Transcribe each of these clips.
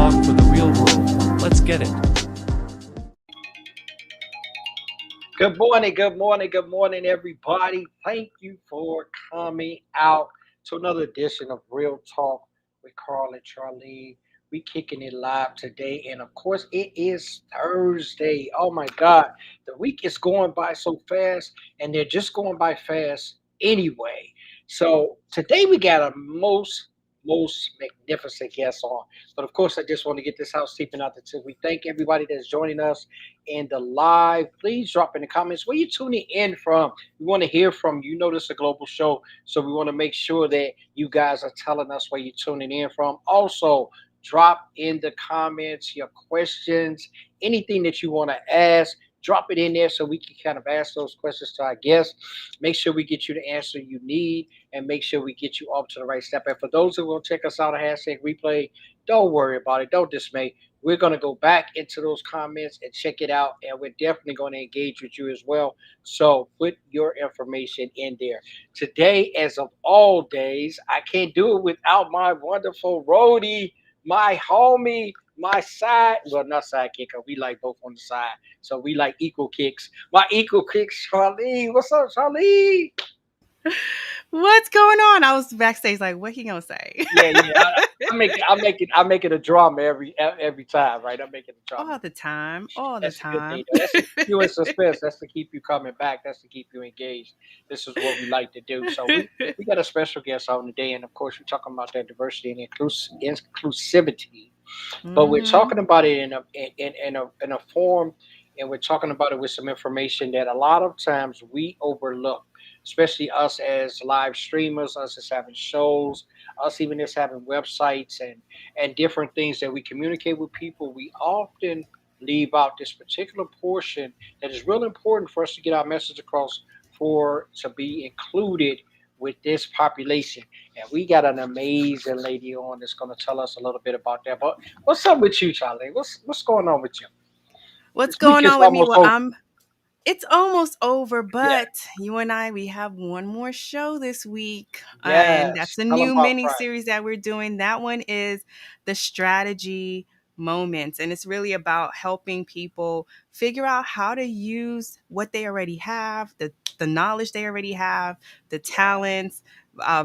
talk for the real world. Let's get it. Good morning, everybody. Thank you for coming out to another edition of Real Talk with Carl and Charlene. We kicking it live today, and of course, it is Thursday. Oh my God, the week is going by so fast, and they're just going by fast anyway. So today we got a most magnificent guest on. But of course, I just want to get this housekeeping out there too. We thank everybody that's joining us in the live. Please drop in the comments where you tuning in from. We want to hear from you. You know this is a global show, so we want to make sure that you guys are telling us where you're tuning in from. Also, drop in the comments your questions, anything that you want to ask. Drop it in there so we can kind of ask those questions to our guests. Make sure we get you the answer you need and make sure we get you up to the right step. And for those who will check us out on hashtag replay, don't worry about it. Don't dismay. We're going to go back into those comments and check it out. And we're definitely going to engage with you as well. So put your information in there. Today, as of all days, I can't do it without my wonderful roadie, my homie, my side. Well, not side kicker. We like both on the side. So we like equal kicks. My equal kicks, Charlene. What's up, Charlene? What's going on? I was backstage like, what he gonna say? Yeah. I make it a drama every time, right? I make it a drama. All the time. All the That's a good thing, time. though. That's to keep you in suspense. That's to keep you coming back. That's to keep you engaged. This is what we like to do. So we got a special guest on today, and of course, we're talking about that diversity and inclusivity. But we're hmm talking about it in a form, and we're talking about it with some information that a lot of times we overlook, especially us as live streamers, us as having shows, us even as having websites and different things that we communicate with people. We often leave out this particular portion that is real important for us to get our message across, for to be included with this population. And we got an amazing lady on that's going to tell us a little bit about that. But what's up with you, Charlie? What's going on with you? What's This week going is on with me? almost Well, over. it's almost over, Yeah. but you and I, we have one more show this week. And Yes. that's a Tell them new about mini Friday. series that we're doing. That one is the strategy moments. And it's really about helping people figure out how to use what they already have, the knowledge they already have, the Yeah. talents,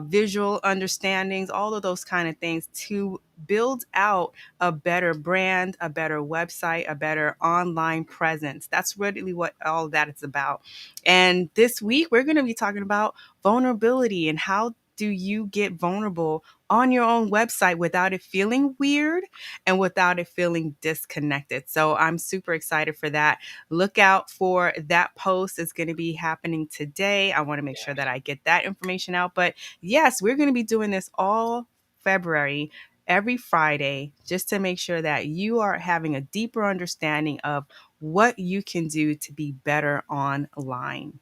visual understandings, all of those kind of things to build out a better brand, a better website, a better online presence. That's really what all of that is about. And this week, we're going to be talking about vulnerability and how do you get vulnerable on your own website without it feeling weird and without it feeling disconnected. So I'm super excited for that. Look out for that post. It's going to be happening today. I want to make sure that Yes. I get that information out. But yes, we're going to be doing this all February every Friday just to make sure that you are having a deeper understanding of what you can do to be better online.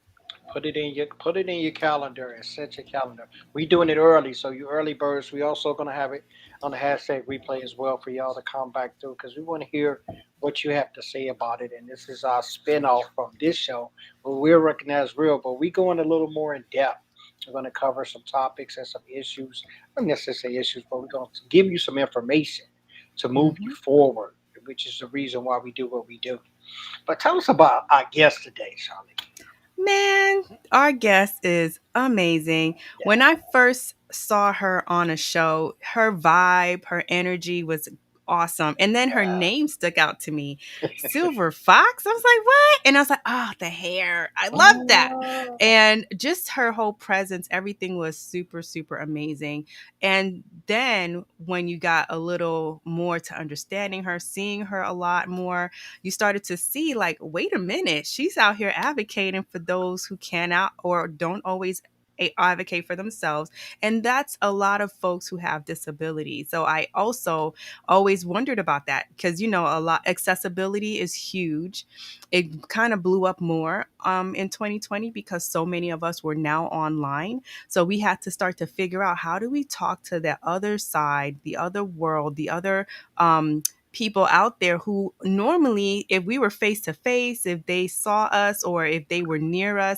Put it in your calendar and set your calendar. We doing it early, so you early birds. We also gonna have it on the hashtag replay as well for y'all to come back through because we want to hear what you have to say about it. And this is our spinoff from this show where we're recognized real, but we go in a little more in depth. We're going to cover some topics and some issues. Not necessarily issues, but we're going to give you some information to move you Mhm. forward, which is the reason why we do what we do. But tell us about our guest today, Charlie. Man, our guest is amazing. When Yeah. I first saw her on a show, her vibe, her energy was awesome. And then her Yeah. name stuck out to me, Silver Fox. I was like, what? And I was like, oh, the hair. I love that. Oh, And just her whole presence, everything was super, super amazing. And then when you got a little more to understanding her, seeing her a lot more, you started to see like, wait a minute, she's out here advocating for those who cannot or don't always advocate for themselves, and that's a lot of folks who have disabilities. So I also always wondered about that because a lot accessibility is huge. It kind of blew up more in 2020 because so many of us were now online, so we had to start to figure out how do we talk to the other side, the other world, the other people out there who normally, if we were face to face, if they saw us or if they were near us,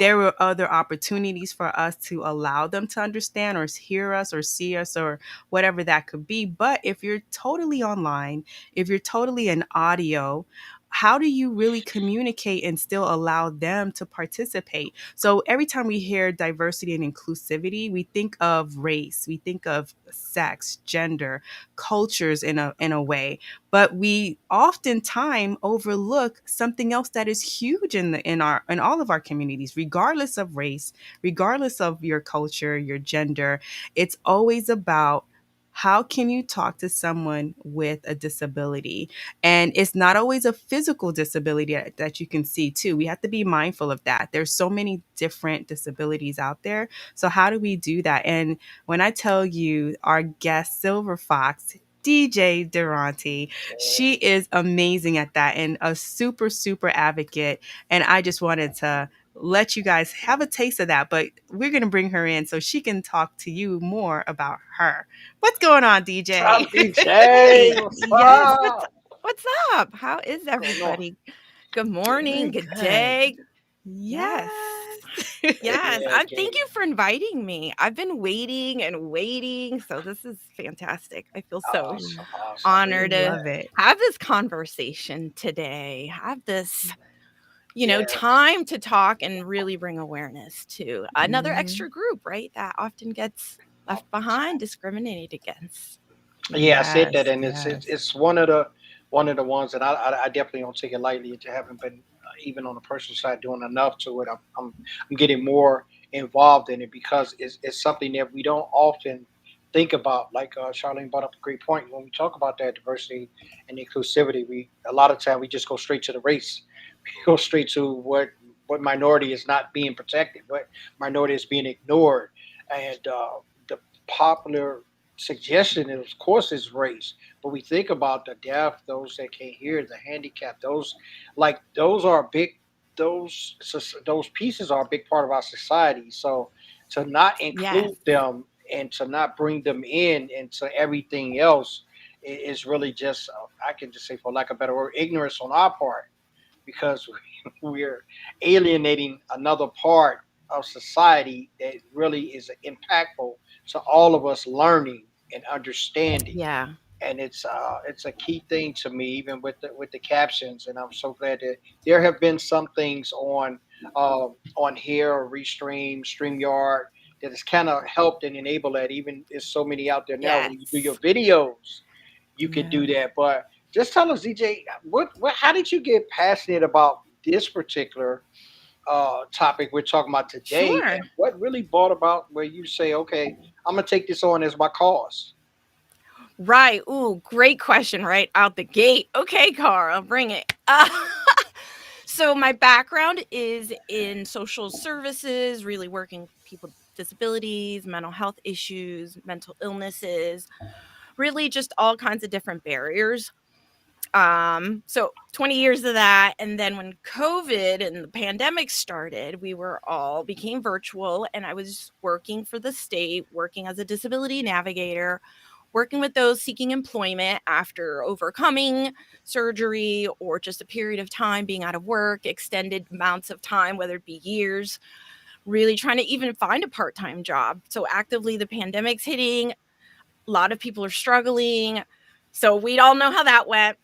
there were other opportunities for us to allow them to understand or hear us or see us or whatever that could be. But if you're totally online, if you're totally an audio, how do you really communicate and still allow them to participate? So every time we hear diversity and inclusivity, we think of race, we think of sex, gender, cultures in a way, but we oftentimes overlook something else that is huge in all of our communities, regardless of race, regardless of your culture, your gender. It's always about how can you talk to someone with a disability? And it's not always a physical disability that you can see too. We have to be mindful of that. There's so many different disabilities out there. So how do we do that? And when I tell you our guest Silver Fox, Deejae Durante, she is amazing at that and a super, super advocate. And I just wanted to let you guys have a taste of that, but we're going to bring her in so she can talk to you more about her. What's going on, DJ? Top DJ, what's Yes, up? what's up? How is What's going on? everybody? Good We're morning, good good. day. Yes. Yes. Yes, Yeah, I thank Gabe. you for inviting me. I've been waiting and waiting, so this is fantastic. I feel so Awesome, awesome. We honored to love it. have this conversation today. Have this, Yes, time to talk and really bring awareness to another Mhm. extra group, right? That often gets left behind, discriminated against. yeah, I said that, Yes, and yes. it's one of the ones that I definitely don't take it lightly. It haven't been even on the personal side doing enough to it. I'm getting more involved in it because it's something that we don't often think about. Like Charlene brought up a great point when we talk about that diversity and inclusivity. We a lot of time we just go straight to the race, we go straight to what minority is not being protected, what minority is being ignored, and the popular suggestion is, of course, is race, but we think about the deaf, those that can't hear, the handicapped, those like those are big, those pieces are a big part of our society. So to not Yes. include them and to not bring them in into everything else is really just I can just say, for lack of a better word, ignorance on our part, because we're alienating another part of society that really is impactful to all of us learning and understanding. Yeah. And it's a key thing to me, even with the captions. And I'm so glad that there have been some things on here or Restream, Streamyard that has kind of helped and enabled that. Even there's so many out there now. When you do your Yes. videos, you could do Yes. that. But just tell us, DJ, what how did you get passionate about this particular topic we're talking about today, Sure. and what really brought about where you say, okay, I'm gonna take this on as my cause? Right. Ooh, great question right out the gate. Okay, Carl, bring it. So my background is in social services, really working with people with disabilities, mental health issues, mental illnesses, really just all kinds of different barriers. So 20 years of that, and then when COVID and the pandemic started, we were all became virtual, and I was working for the state, working as a disability navigator, working with those seeking employment after overcoming surgery or just a period of time being out of work, extended amounts of time, whether it be years, really trying to even find a part-time job. So actively the pandemic's hitting, a lot of people are struggling. So we all know how that went.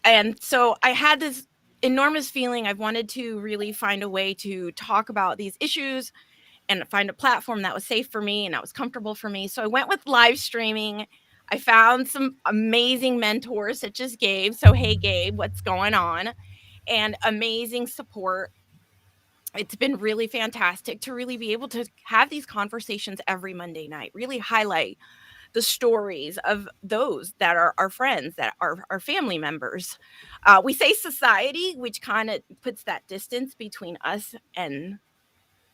And so I had this enormous feeling I wanted to really find a way to talk about these issues and find a platform that was safe for me and that was comfortable for me. So I went with live streaming. I found some amazing mentors such as Gabe. So, hey, Gabe, what's going on? And amazing support. It's been really fantastic to really be able to have these conversations every Monday night, really highlight the stories of those that are our friends, that are our family members. We say society, which kind of puts that distance between us and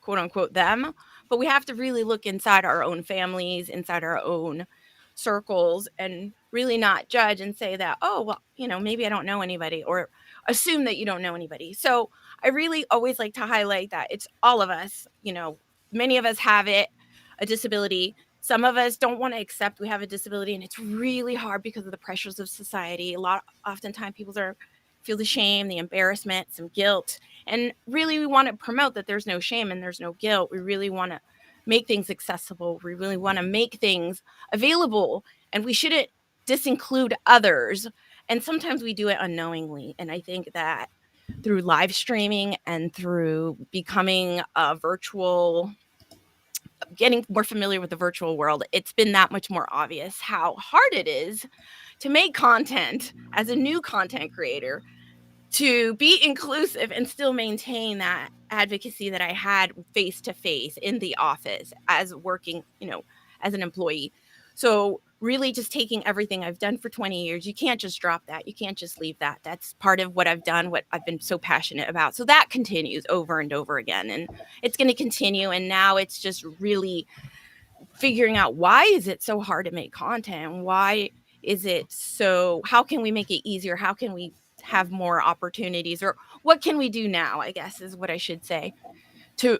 quote unquote them, but we have to really look inside our own families, inside our own circles, and really not judge and say that, oh, well, maybe I don't know anybody, or assume that you don't know anybody. So I really always like to highlight that it's all of us, many of us have it, a disability. Some of us don't want to accept we have a disability, and it's really hard because of the pressures of society. Oftentimes people feel the shame, the embarrassment, some guilt. And really we want to promote that there's no shame and there's no guilt. We really want to make things accessible. We really want to make things available, and we shouldn't disinclude others. And sometimes we do it unknowingly. And I think that through live streaming and through becoming a virtual, getting more familiar with the virtual world, it's been that much more obvious how hard it is to make content as a new content creator, to be inclusive and still maintain that advocacy that I had face to face in the office as working, as an employee. So really just taking everything I've done for 20 years, you can't just drop that. You can't just leave that. That's part of what I've done, what I've been so passionate about. So that continues over and over again, and it's going to continue. And now it's just really figuring out, why is it so hard to make content? Why is it so, how can we make it easier? How can we have more opportunities, or what can we do now, I guess is what I should say, to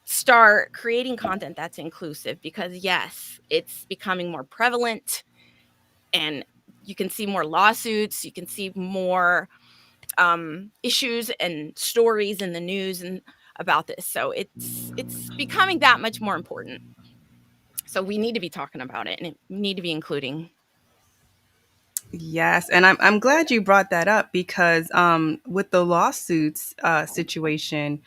start creating content that's inclusive? Because yes, it's becoming more prevalent, and you can see more lawsuits, you can see more issues and stories in the news and about this. So it's becoming that much more important. So we need to be talking about it, and we need to be including. Yes, and I'm glad you brought that up because with the lawsuits situation,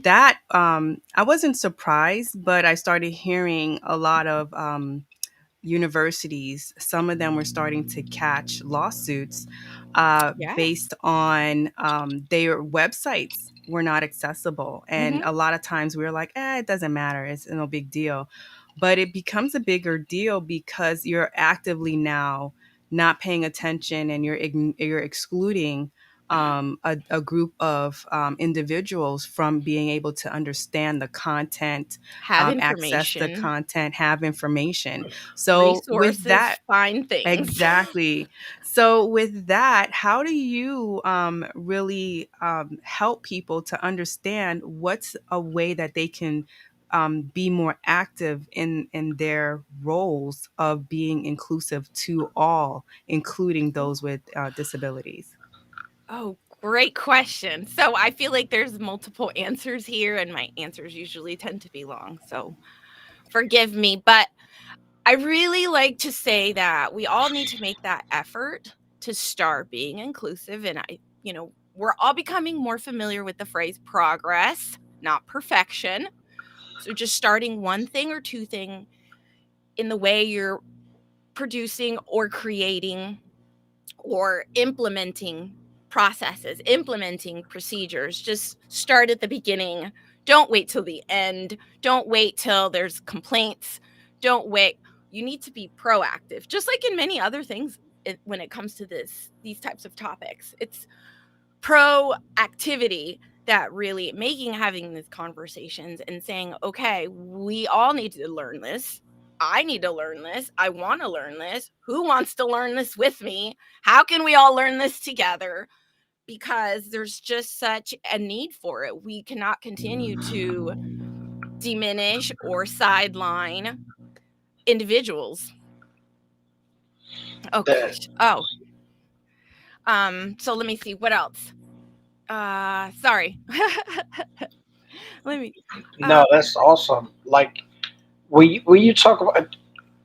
that I wasn't surprised, but I started hearing a lot of universities. Some of them were starting to catch lawsuits Yeah. based on their websites were not accessible, and Mm-hmm. a lot of times we were like, it doesn't matter, it's no big deal. But it becomes a bigger deal because you're actively now not paying attention, and you're excluding a group of individuals from being able to understand the content, Have access the information, content, have information. So with resources, that, find things. exactly. So with that, how do you really help people to understand what's a way that they can be more active in their roles of being inclusive to all, including those with disabilities? Oh, great question. So I feel like there's multiple answers here, and my answers usually tend to be long. So forgive me. But I really like to say that we all need to make that effort to start being inclusive. And we're all becoming more familiar with the phrase progress, not perfection. So just starting one thing or two thing in the way you're producing or creating or implementing processes, implementing procedures. Just start at the beginning. Don't wait till the end. Don't wait till there's complaints. Don't wait. You need to be proactive, just like in many other things when it comes to these types of topics. It's proactivity that really having these conversations and saying, okay, we all need to learn this. I need to learn this. I want to learn this. Who wants to learn this with me? How can we all learn this together? Because there's just such a need for it. We cannot continue to diminish or sideline individuals. Oh That gosh. Oh. So let me see what else. Sorry. Let me no, that's awesome. Like when you talk about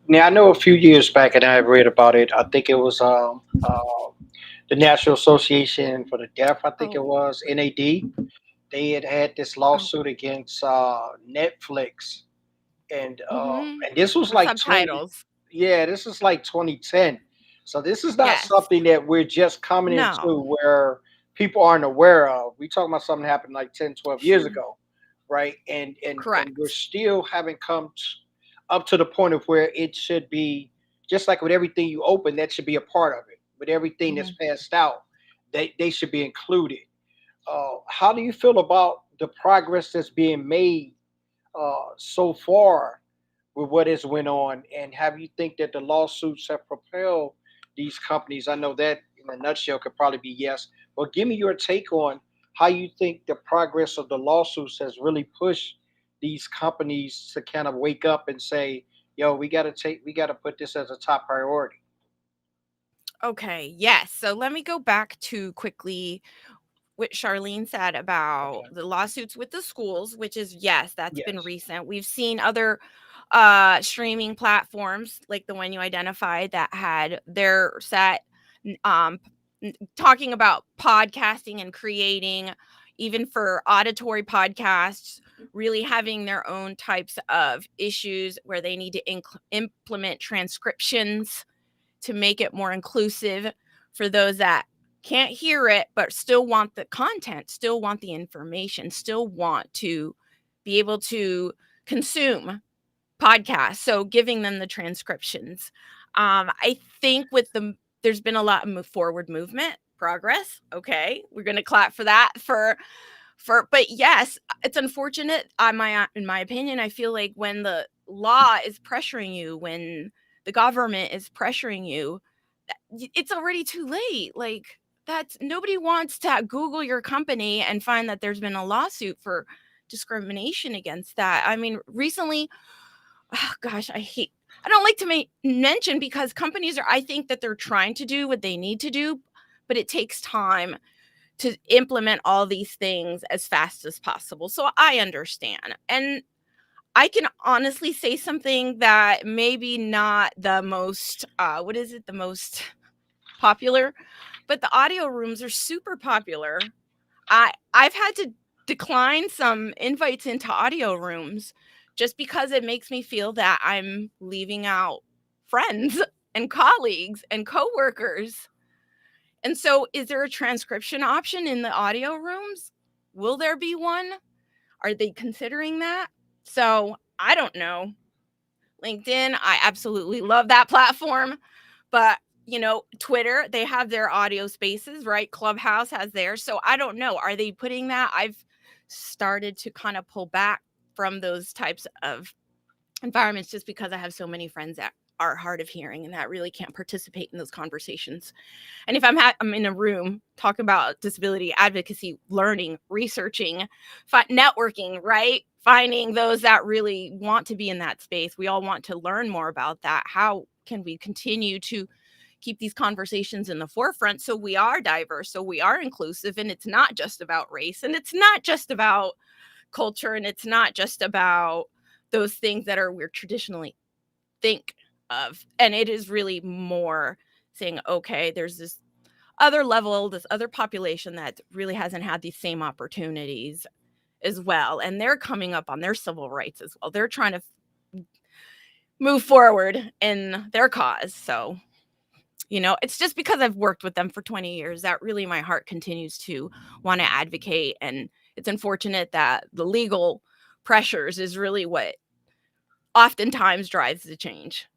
now, I know a few years back, and I read about it. I think it was the National Association for the Deaf. I think it oh was NAD. They had this oh lawsuit against Netflix, mm-hmm. and this was For like 20. subtitles. Yeah, this is like 2010. So this is not Yes. something that we're just coming No. into where people aren't aware of. We talking about something that happened like 10, 12 years Sure. ago, right? And we're Correct. still haven't come up to the point of where it should be just like with everything you open, that should be a part of it. With everything that's Mm-hmm. passed out, they should be included. How do you feel about the progress that's being made so far with what has went on, and have you think that the lawsuits have propelled these companies? I know that in a nutshell could probably be yes, but give me your take on how you think the progress of the lawsuits has really pushed these companies to kind of wake up and say, yo, we gotta put this as a top priority. Okay, yes. So let me go back to quickly what Charlene said about Okay. the lawsuits with the schools, which is yes, that's been Yes. recent. We've seen other streaming platforms like the one you identified that had their set um talking about podcasting and creating even for auditory podcasts really having their own types of issues where they need to implement transcriptions to make it more inclusive for those that can't hear it but still want the content, still want the information, still want to be able to consume podcasts. So giving them the transcriptions. I think with there's been a lot of forward movement, progress. Okay, we're gonna clap for that. But yes, it's unfortunate. In my opinion, I feel like when the law is pressuring you, when the government is pressuring you, it's already too late. Like that's nobody wants to Google your company and find that there's been a lawsuit for discrimination against that. I mean, recently, oh gosh, I don't like to mention because companies are I think that they're trying to do what they need to do, but it takes time to implement all these things as fast as possible. So I understand. And I can honestly say something that maybe not the most what is it, the most popular, but the audio rooms are super popular. I've had to decline some invites into audio rooms just because it makes me feel that I'm leaving out friends and colleagues and coworkers. And so is there a transcription option in the audio rooms? Will there be one? Are they considering that? So, I don't know. LinkedIn, I absolutely love that platform. But, Twitter, they have their audio spaces, right? Clubhouse has theirs. So I don't know. Are they putting that? I've started to kind of pull back from those types of environments just because I have so many friends that are hard of hearing and that really can't participate in those conversations. And if I'm in a room talking about disability advocacy, learning, researching, networking, right? Finding those that really want to be in that space. We all want to learn more about that. How can we continue to keep these conversations in the forefront so we are diverse, so we are inclusive, and it's not just about race, and it's not just about culture, and it's not just about those things that we're traditionally think of. And it is really more saying, okay, there's this other level, this other population that really hasn't had these same opportunities as well. And they're coming up on their civil rights as well. They're trying to move forward in their cause. So, it's just because I've worked with them for 20 years that really my heart continues to want to advocate. And it's unfortunate that the legal pressures is really what oftentimes drives the change.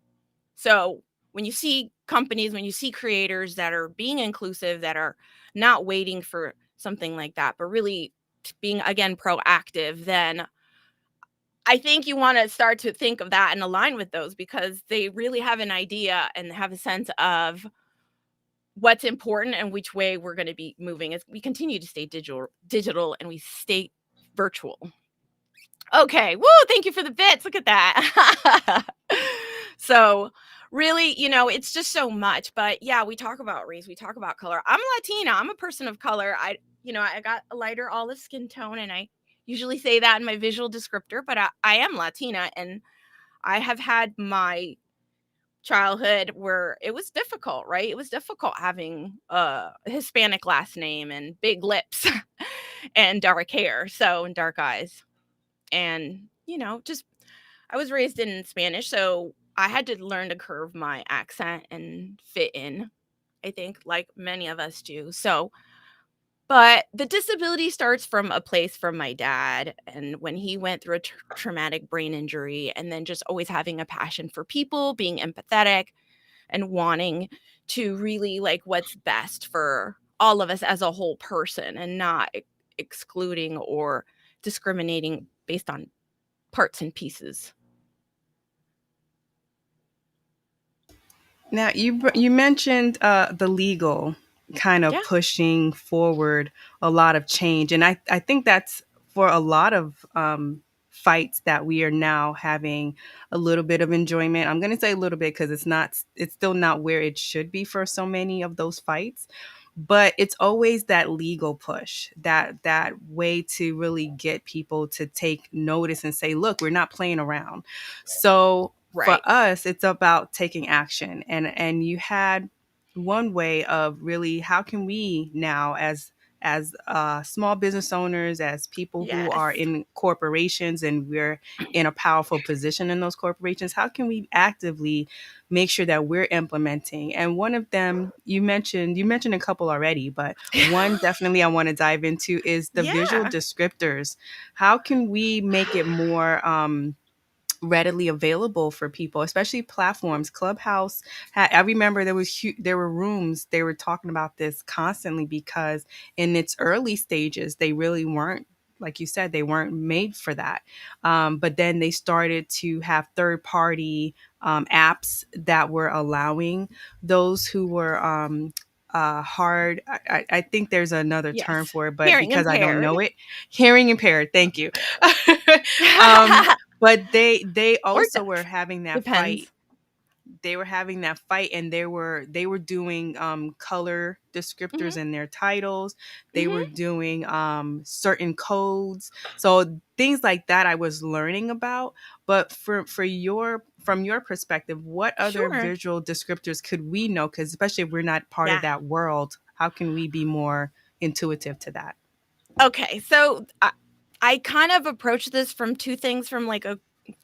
So when you see companies, when you see creators that are being inclusive, that are not waiting for something like that, but really being, again, proactive, then I think you want to start to think of that and align with those because they really have an idea and have a sense of what's important and which way we're going to be moving as we continue to stay digital and we stay virtual. Okay. Woo. Thank you for the bits. Look at that. So really, it's just so much. But yeah, we talk about race. We talk about color. I'm Latina. I'm a person of color. I got a lighter olive skin tone, and I usually say that in my visual descriptor, but I am Latina, and I have had my childhood where it was difficult, right? It was difficult having a Hispanic last name and big lips and dark hair, and dark eyes. And, just I was raised in Spanish, so I had to learn to curve my accent and fit in, I think, like many of us do. So, but the disability starts from a place from my dad. And when he went through a traumatic brain injury, and then just always having a passion for people, being empathetic, and wanting to really like what's best for all of us as a whole person and not excluding or discriminating based on parts and pieces. Now you mentioned the legal kind of Yeah. pushing forward a lot of change, and I think that's for a lot of fights that we are now having a little bit of enjoyment. I'm going to say a little bit because it's still not where it should be for so many of those fights. But it's always that legal push, that way to really get people to take notice and say, look, we're not playing around. So for Right. us, it's about taking action. And you had one way of really, how can we now, as small business owners, as people who Yes. are in corporations and we're in a powerful position in those corporations, how can we actively make sure that we're implementing? And one of them, you mentioned a couple already, but one definitely I want to dive into is the visual Yeah. descriptors. How can we make it more readily available for people, especially platforms? Clubhouse I remember there were rooms, they were talking about this constantly, because in its early stages they really weren't, like you said, they weren't made for that. But then they started to have third party apps that were allowing those who were hard, I think there's another term Yes. for it, but Hearing because I don't impaired. know it, hearing impaired, thank you. But they Or also were deaf. having that fight. Depends. They were having that fight, and they were doing color descriptors Hmm. in their titles. They were Hmm. doing certain codes, so things like that I was learning about. But from your perspective, what other Sure. visual descriptors could we know, because especially if we're not part of Yeah. that world, how can we be more intuitive to that? Okay. So I kind of approach this from two things, from like a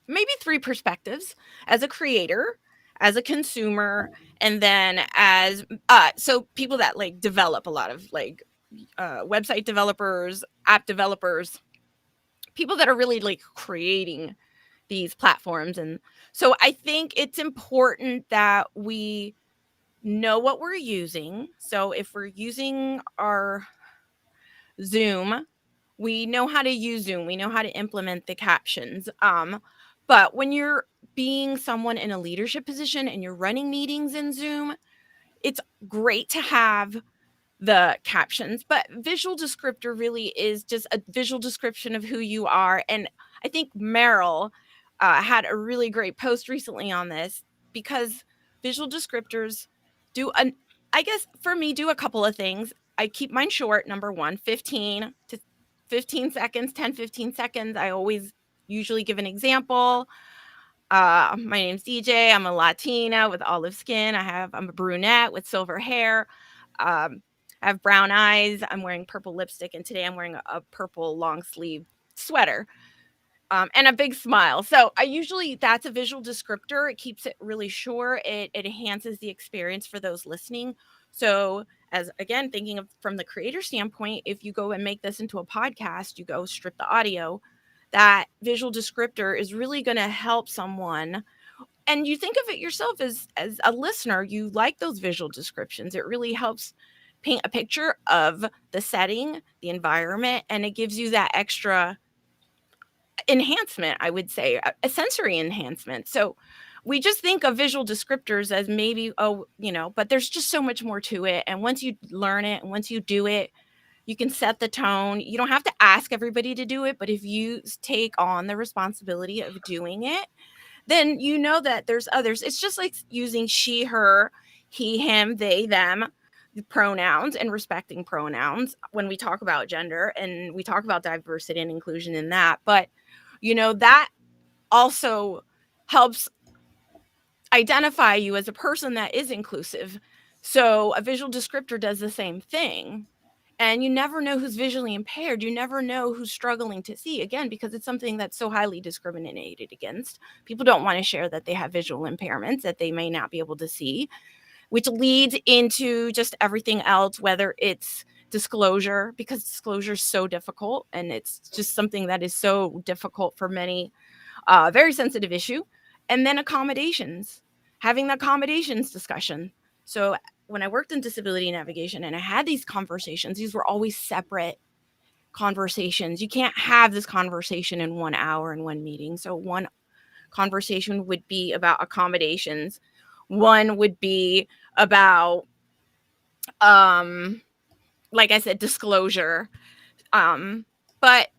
maybe three perspectives: as a creator, as a consumer, and then as so people that like develop, a lot of like website developers, app developers, people that are really like creating these platforms. And so I think it's important that we know what we're using. So if we're using our Zoom, we know how to use Zoom, we know how to implement the captions. But when you're being someone in a leadership position and you're running meetings in Zoom, it's great to have the captions, but visual descriptor really is just a visual description of who you are. And I think Meryl had a really great post recently on this, because visual descriptors do an I guess for me do a couple of things. I keep mine short. Number one, 15 to 15 seconds, 10, 15 seconds. I always usually give an example. My name's DJ. I'm a Latina with olive skin. I'm a brunette with silver hair. Um, I have brown eyes. I'm wearing purple lipstick, and today I'm wearing a purple long sleeve sweater, and a big smile. So I usually that's a visual descriptor. It keeps it really short. It enhances the experience for those listening. So as again thinking of from the creator standpoint, if you go and make this into a podcast, you go strip the audio. That visual descriptor is really going to help someone, and you think of it yourself as a listener, you like those visual descriptions. It really helps paint a picture of the setting, the environment, and it gives you that extra enhancement, I would say, a sensory enhancement. So we just think of visual descriptors as maybe, oh, but there's just so much more to it. And once you learn it and once you do it, you can set the tone. You don't have to ask everybody to do it, but if you take on the responsibility of doing it, then you know that there's others. It's just like using she, her, he, him, they, them, the pronouns, and respecting pronouns when we talk about gender and we talk about diversity and inclusion in that. But, that also helps identify you as a person that is inclusive. So a visual descriptor does the same thing. And you never know who's visually impaired. You never know who's struggling to see, again, because it's something that's so highly discriminated against. People don't want to share that they have visual impairments that they may not be able to see, which leads into just everything else, whether it's disclosure, because disclosure is so difficult and it's just something that is so difficult for many, very sensitive issue. And then accommodations, having the accommodations discussion. So when I worked in disability navigation and I had these conversations, these were always separate conversations. You can't have this conversation in 1 hour in one meeting. So one conversation would be about accommodations. One would be about, like I said, disclosure. But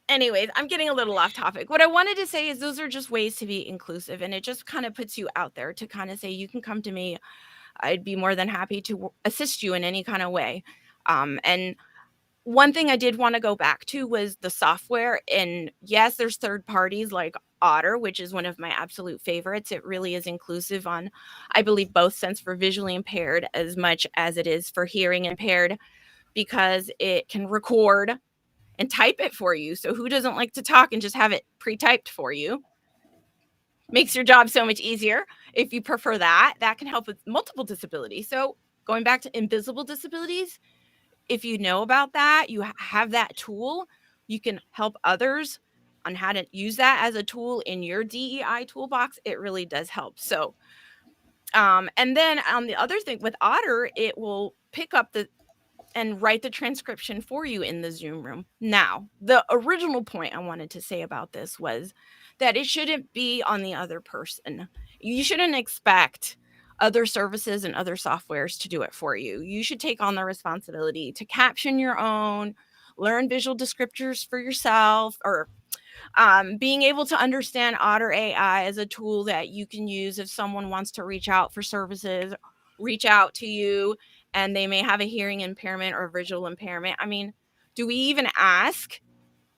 anyways, I'm getting a little off topic. What I wanted to say is those are just ways to be inclusive, and it just kind of puts you out there to kind of say, you can come to me. I'd be more than happy to assist you in any kind of way. And one thing I did want to go back to was the software. And yes, there's third parties like Otter, which is one of my absolute favorites. It really is inclusive on, I believe, both sense for visually impaired as much as it is for hearing impaired, because it can record and type it for you. So who doesn't like to talk and just have it pre-typed for you? Makes your job so much easier. If you prefer that, that can help with multiple disabilities. So going back to invisible disabilities, if you know about that, you have that tool, you can help others on how to use that as a tool in your DEI toolbox. It really does help. So, and then on the other thing with Otter, it will pick up and write the transcription for you in the Zoom room. Now, the original point I wanted to say about this was that it shouldn't be on the other person. You shouldn't expect other services and other softwares to do it for you. You should take on the responsibility to caption your own, learn visual descriptors for yourself, or being able to understand Otter AI as a tool that you can use if someone wants to reach out for services, reach out to you, and they may have a hearing impairment or visual impairment. I mean, do we even ask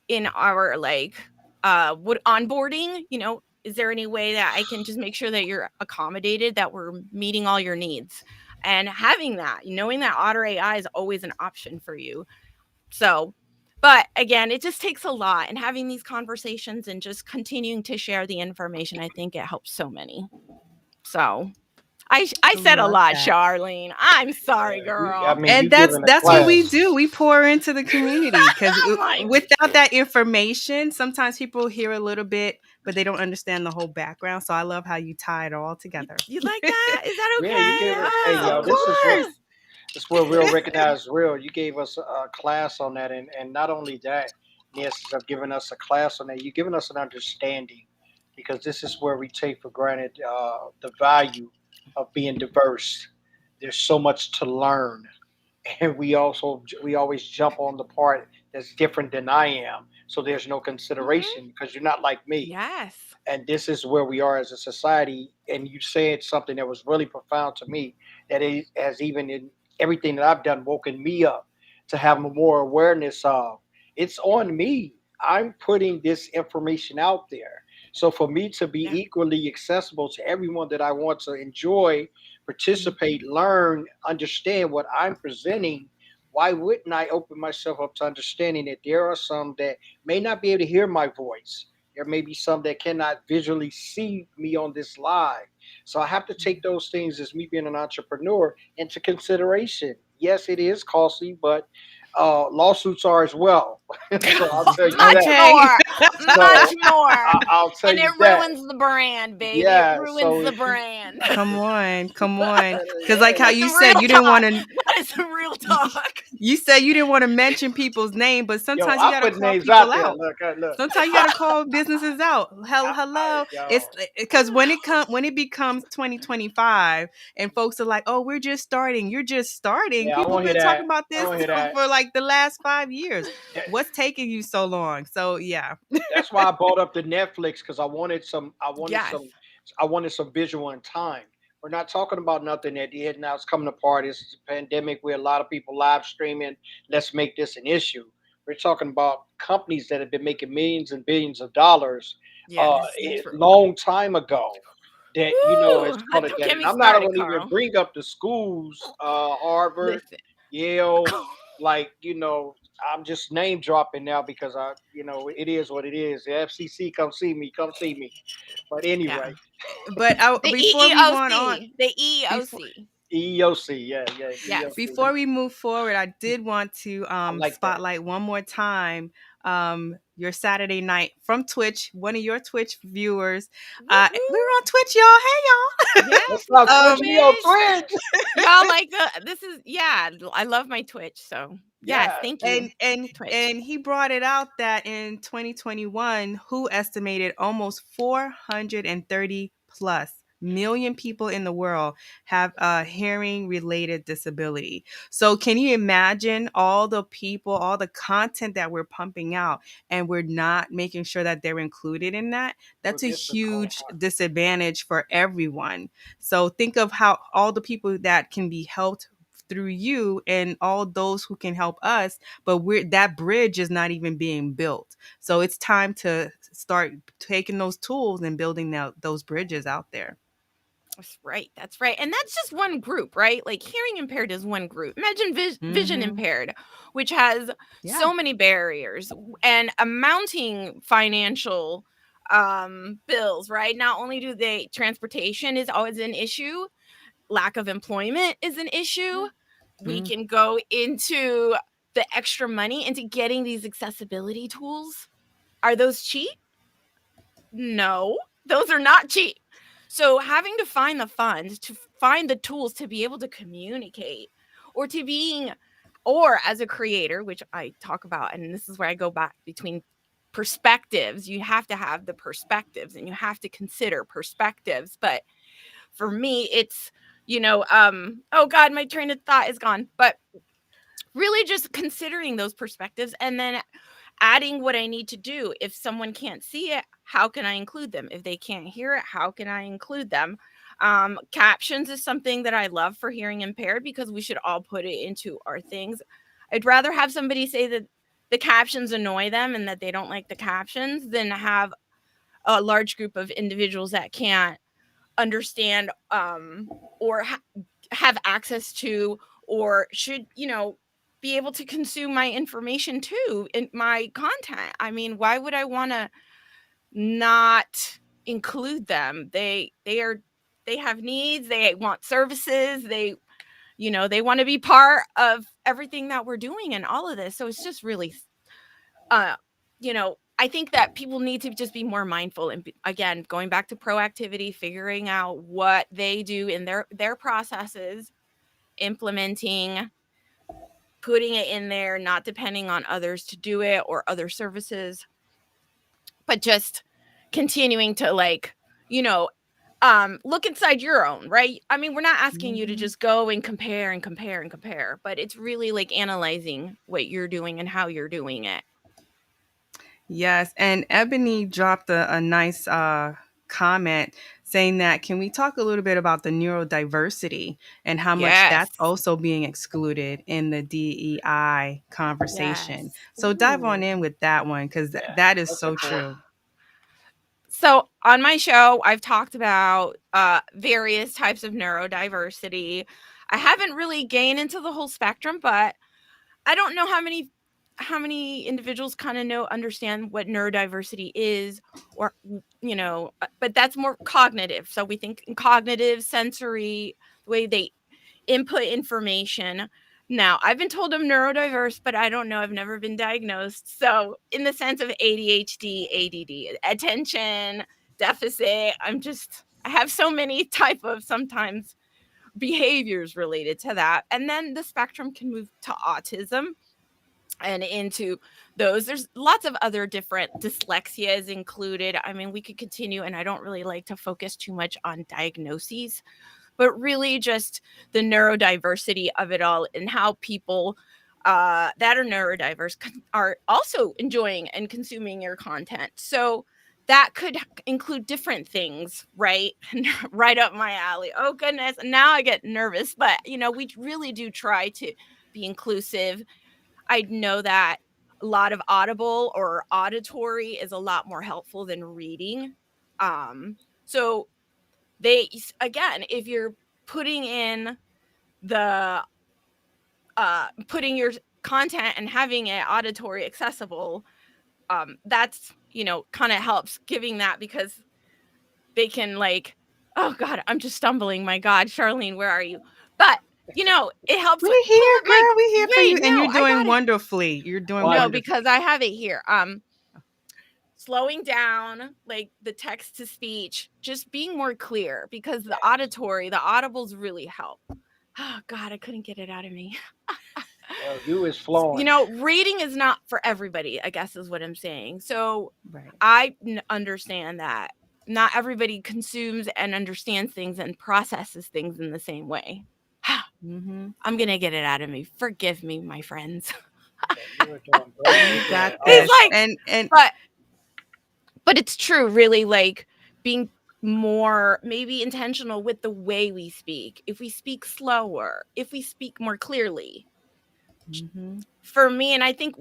in our what onboarding, is there any way that I can just make sure that you're accommodated, that we're meeting all your needs? And having that, knowing that Otter AI is always an option for you. So, but again, it just takes a lot, and having these conversations and just continuing to share the information, I think it helps so many. So I said a Love lot, that. Charlene. I'm sorry, girl. I mean, And you giving a that's what we class. do. We pour into the community because Like, without that information, sometimes people hear a little bit, but they don't understand the whole background. So I love how you tie it all together. you like that? Is that Yeah, you okay? gave us. Hey, Yes, Oh, of yo, course. this is where real recognize real. You gave us a class on that, and not only that, in the essence of giving us a class on that, you're giving us an understanding, because this is where we take for granted the value of being diverse. There's so much to learn, and we always jump on the part that's different than I am. So there's no hmm, consideration because you're not like me, yes. and this is where we are as a society. And you said something that was really profound to me, that it has, even in everything that I've done, woken me up to have more awareness of. It's on me. I'm putting this information out there, so for me to be Yeah. equally accessible to everyone that I want to enjoy, participate, Mhm. learn, understand what I'm presenting, why wouldn't I open myself up to understanding that there are some that may not be able to hear my voice? There may be some that cannot visually see me on this live. So I have to take those things, as me being an entrepreneur, into consideration. Yes, it is costly, but lawsuits are as well. So I'll tell you Much that. Okay. more. Much So more. I'll tell And it you that. ruins the brand, baby. It Yeah. ruins So the if you, brand. Come on, come on. Because like how hey, That's you some said, real you didn't want talk. to. That is some real talk. You said you didn't want to mention people's name, but yo, sometimes you I got to put call names people out there. out. Look, look. Sometimes you got to call businesses out. Hello. It's Yo, because when it becomes 2025 and folks are like, "Oh, we're just starting." You're just starting. yeah, I People won't hear been talking that. about I this won't hear that. for like the last 5 years. That- What's taking you so long? So yeah. That's why I bought up the Netflix, because Yes. I wanted some visual in time. We're not talking about nothing that did now it's coming apart. This is a pandemic where a lot of people live streaming. Let's make this an issue. We're talking about companies that have been making millions and billions of dollars Yes. a True. long time ago. That Woo! it's called it Don't that, get and me I'm not started, going to even Carl. bring up the schools, Harvard, Listen. Yale, like I'm just name dropping now because it is what it is. The FCC, come see me. But Yeah. anyway, But The before we move on, EEOC. The before EEOC. EEOC, yeah, yeah, Yes. before EEOC. we move forward, I did want to I like that. spotlight one more time your Saturday night from Twitch. One of your Twitch viewers. We're Woo-hoo. on Twitch, y'all. Hey What's Yes, we up, love Twitch? y'all. We on Twitch. Twitch. Y'all like this is, yeah, I love my Twitch. So yes, Yeah. thank you, And Twitch. he brought it out that in 2021, who estimated almost 430 plus million people in the world have a hearing related disability. So can you imagine all the people, all the content that we're pumping out, and we're not making sure that they're included in that? We're That's a missing the whole huge part. disadvantage for everyone. So think of how all the people that can be helped through you and all those who can help us, but that bridge is not even being built. So it's time to start taking those tools and building those bridges out there. That's right. That's right. And that's just one group, right? Like hearing impaired is one group. Imagine vision Mm-hmm. impaired, which has Yeah. so many barriers and a mounting financial bills, right? Not only do they transportation is always an issue, lack of employment is an issue. We Mm. can go into the extra money into getting these accessibility tools. Are those cheap? No, those are not cheap. So having to find the funds, to find the tools to be able to communicate, or to being, or as a creator, which I talk about, and this is where I go back between perspectives. You have to have the perspectives and you have to consider perspectives. But for me, it's, oh God, my train of thought is gone. But really just considering those perspectives and then adding what I need to do. If someone can't see it, how can I include them? If they can't hear it, how can I include them? Captions is something that I love for hearing impaired because we should all put it into our things. I'd rather have somebody say that the captions annoy them and that they don't like the captions than have a large group of individuals that can't understand or have access to or should, be able to consume my information too in my content. I mean, why would I want to not include them? They have needs, they want services, they want to be part of everything that we're doing and all of this. So it's just really uh I think that people need to just be more mindful and again, going back to proactivity, figuring out what they do in their processes, implementing, putting it in there, not depending on others to do it or other services, but just continuing to look inside your own, right? I mean, we're not asking you to Mm-hmm. just go and compare and compare and compare, but it's really like analyzing what you're doing and how you're doing it. Yes, and Ebony dropped a nice comment saying that can we talk a little bit about the neurodiversity and how much Yes. that's also being excluded in the DEI conversation. Yes. So dive on in with that one because Yeah, that is that's so important. true. So on my show, I've talked about various types of neurodiversity. I haven't really gained into the whole spectrum, but I don't know how many individuals kind of understand what neurodiversity is, or but that's more cognitive. So we think in cognitive, sensory, the way they input information. Now, I've been told I'm neurodiverse, but I don't know. I've never been diagnosed. So, in the sense of ADHD, ADD, attention deficit, I have so many type of sometimes behaviors related to that. And then the spectrum can move to autism and into those. There's lots of other different dyslexias included. I mean, we could continue, and I don't really like to focus too much on diagnoses, but really just the neurodiversity of it all and how people that are neurodiverse are also enjoying and consuming your content. So that could include different things, right? Right up my alley. Oh goodness, now I get nervous, but we really do try to be inclusive. I know that a lot of audible or auditory is a lot more helpful than reading. So again, if you're putting in the putting your content and having it auditory accessible, that's kind of helps giving that, because they can oh God, I'm just stumbling, my God, Charlene, where are you? But it helps with We're pull here, up girl. We're here for you. wait, And no, you're I doing got it. wonderfully. You're doing Well, No, wonderfully. because I have it here. Slowing down like the text to speech, just being more clear, because the auditory, the audibles really help. Oh God, I couldn't get it out of me. well, you is flowing. Reading is not for everybody, I guess is what I'm saying. So Right. I understand that not everybody consumes and understands things and processes things in the same way. Mm-hmm. I'm going to get it out of me. Forgive me, my friends. You were doing great. You got It's this. like, And but it's true, really, like being more maybe intentional with the way we speak. If we speak slower, if we speak more clearly. mm-hmm. For me, and I think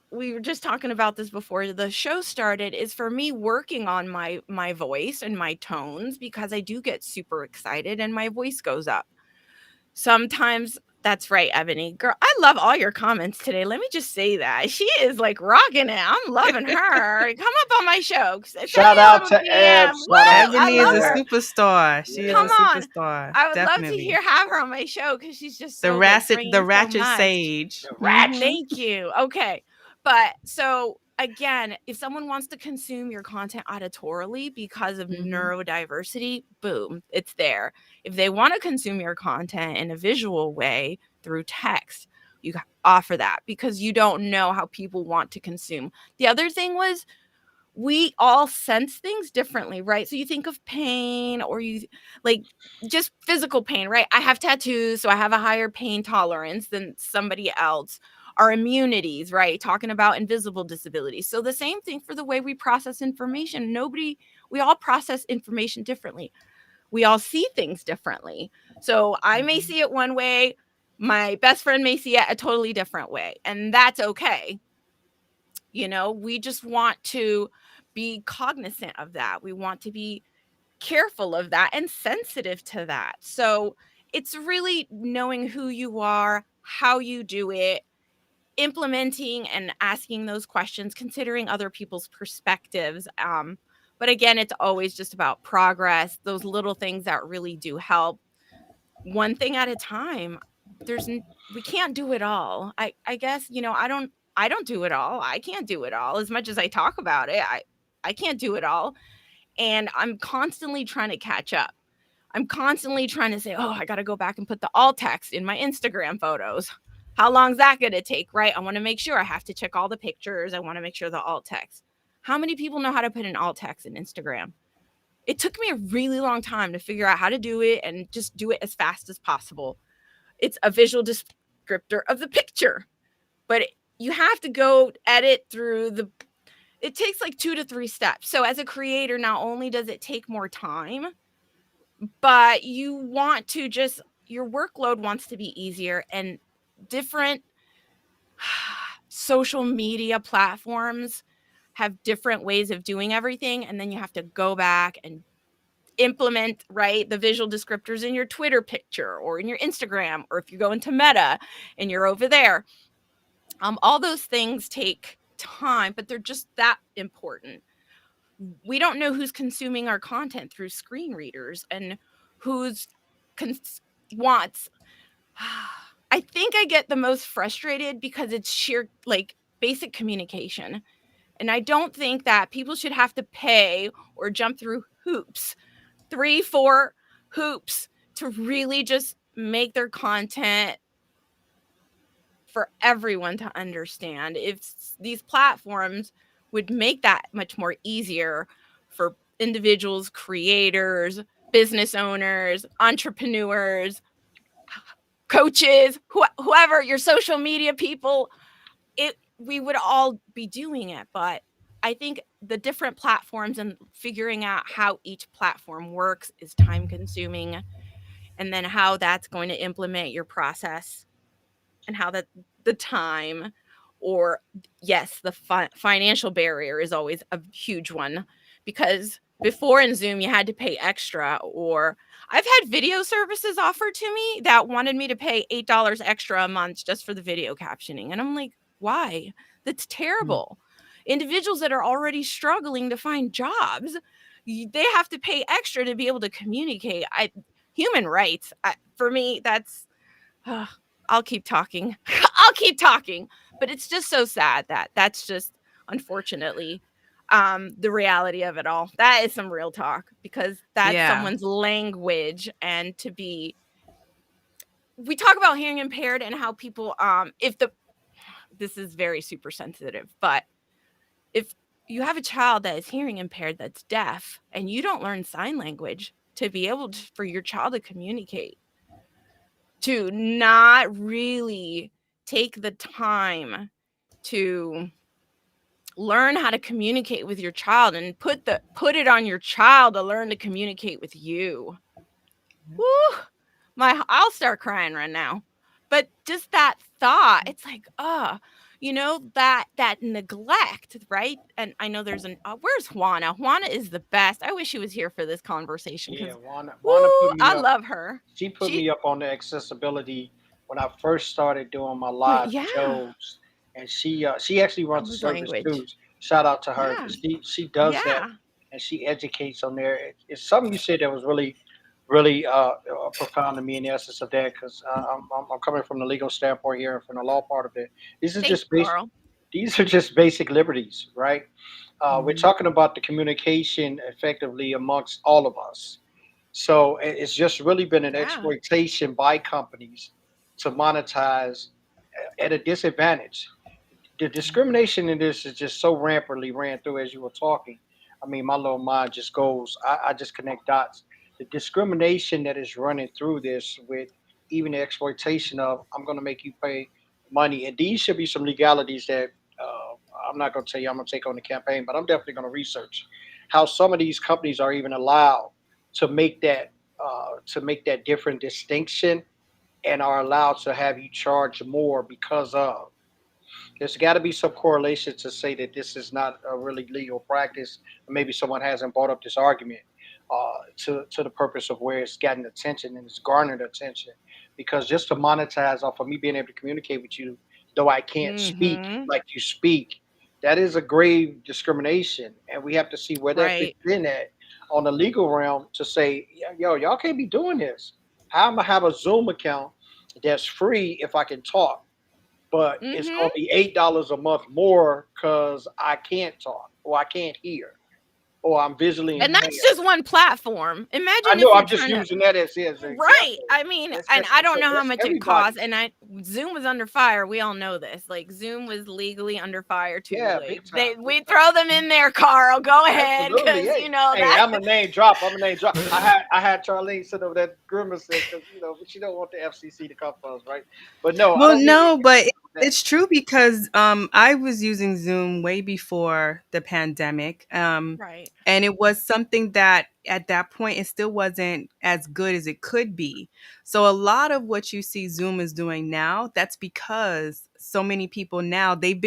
we were just talking about this before the show started, is for me working on my voice and my tones, because I do get super excited and my voice goes up. Sometimes that's right, Ebony. Girl, I love all your comments today. Let me just say that. She is like rocking it. I'm loving her. Come up on my show. Send Shout me a out little to DM. Eb. Woo! Shout out to I Ebony is love a her. Eb. superstar. She is Come a on. superstar. I would love to Definitely. have her on my show because she's just The so like ratchet, bringing the so ratchet much. sage. The Mm-hmm. ratchet. Thank you. Okay. But so again, if someone wants to consume your content auditorily because of Mm-hmm. neurodiversity, boom, it's there. If they want to consume your content in a visual way through text, you offer that because you don't know how people want to consume. The other thing was we all sense things differently, right? So you think of pain or you like just physical pain, right? I have tattoos, so I have a higher pain tolerance than somebody else. Our immunities, right? Talking about invisible disabilities. So the same thing for the way we process information. We all process information differently. We all see things differently. So I may see it one way, my best friend may see it a totally different way, and that's okay. We just want to be cognizant of that. We want to be careful of that and sensitive to that. So it's really knowing who you are, how you do it, implementing and asking those questions, considering other people's perspectives. But again, it's always just about progress, those little things that really do help. One thing at a time. We can't do it all. I guess, I don't do it all. I can't do it all as much as I talk about it. I can't do it all. And I'm constantly trying to catch up. I'm constantly trying to say, oh, I got to go back and put the alt text in my Instagram photos. How long is that going to take, right? I want to make sure I have to check all the pictures. I want to make sure the alt text. How many people know how to put an alt text in Instagram? It took me a really long time to figure out how to do it and just do it as fast as possible. It's a visual descriptor of the picture, but you have to go edit through it takes like 2 to 3 steps. So as a creator, not only does it take more time, but your workload wants to be easier, and different social media platforms have different ways of doing everything. And then you have to go back and implement, right, the visual descriptors in your Twitter picture or in your Instagram, or if you go into Meta and you're over there. All those things take time, but they're just that important. We don't know who's consuming our content through screen readers and who's wants. I think I get the most frustrated because it's sheer like basic communication. And I don't think that people should have to pay or jump through hoops, 3, 4 hoops to really just make their content for everyone to understand. If these platforms would make that much more easier for individuals, creators, business owners, entrepreneurs, coaches, whoever, your social media people, we would all be doing it. But I think the different platforms and figuring out how each platform works is time consuming, and then how that's going to implement your process, and how the time, or yes, the financial barrier is always a huge one, because before in Zoom you had to pay extra, or I've had video services offered to me that wanted me to pay $8 extra a month just for the video captioning, and I'm like, why? That's terrible. Individuals that are already struggling to find jobs, they have to pay extra to be able to communicate. Human rights, for me, that's I'll keep talking. I'll keep talking. But it's just so sad that that's just, unfortunately, the reality of it all. That is some real talk, because that's someone's language. And we talk about hearing impaired and how people, this is very super sensitive, but if you have a child that is hearing impaired, that's deaf, and you don't learn sign language to be able to, for your child to communicate, to not really take the time to learn how to communicate with your child and put it on your child to learn to communicate with you. Woo! I'll start crying right now. But just that thought, it's like, that neglect, right? And I know there's where's Juana? Juana is the best. I wish she was here for this conversation Yeah, because, Wanda woo, put me I up. love her. She put She, me up on the accessibility when I first started doing my live yeah, shows, and she actually runs a love service too. language. Shout out to her, Yeah, but she does that, yeah. and she educates on there. It's something you said that was really profound to me in the essence of that, because I'm coming from the legal standpoint here and from the law part of it. These are Thank just you, Carl. basic liberties, right? We're Mhm. talking about the communication effectively amongst all of us. So it's just really been an Yeah, exploitation by companies to monetize at a disadvantage. The discrimination in this is just so rampantly ran through as you were talking. I mean, my little mind just goes, I just connect dots. The discrimination that is running through this with even the exploitation of, I'm going to make you pay money. And these should be some legalities that I'm not going to tell you I'm going to take on the campaign, but I'm definitely going to research how some of these companies are even allowed to make that different distinction and are allowed to have you charge more because of. There's got to be some correlation to say that this is not a really legal practice. Maybe someone hasn't brought up this argument to the purpose of where it's gotten attention and it's garnered attention. Because just to monetize off of me being able to communicate with you, though I can't speak mm-hmm. like you speak, that is a grave discrimination, and we have to see where that fits Right. in at on the legal realm to say, yo, y'all can't be doing this. How am I have a Zoom account that's free if I can talk? But it's Mm-hmm. going to be $8 a month more because I can't talk or I can't hear or I'm visually And that's impaired. just one platform. I Imagine know if you're I'm just trying to. using that as an Right. example. I mean, and I don't But know how that's much it costs. everybody. And Zoom was under fire. We all know this. Like Zoom was legally under fire too. Yeah, Like big time, big we time. throw them in there, Carl. Go ahead, Absolutely. because Hey, you know hey, that. I'm a name drop. I'm a name drop. I had Charlene sit over that grimace because she don't want the FCC to come for us, right? But no, I Well, don't mean no, anything but with that. it's true because I was using Zoom way before the pandemic. Right. And it was something that at that point it still wasn't as good as it could be. So a lot of what you see Zoom is doing now, that's because so many people now they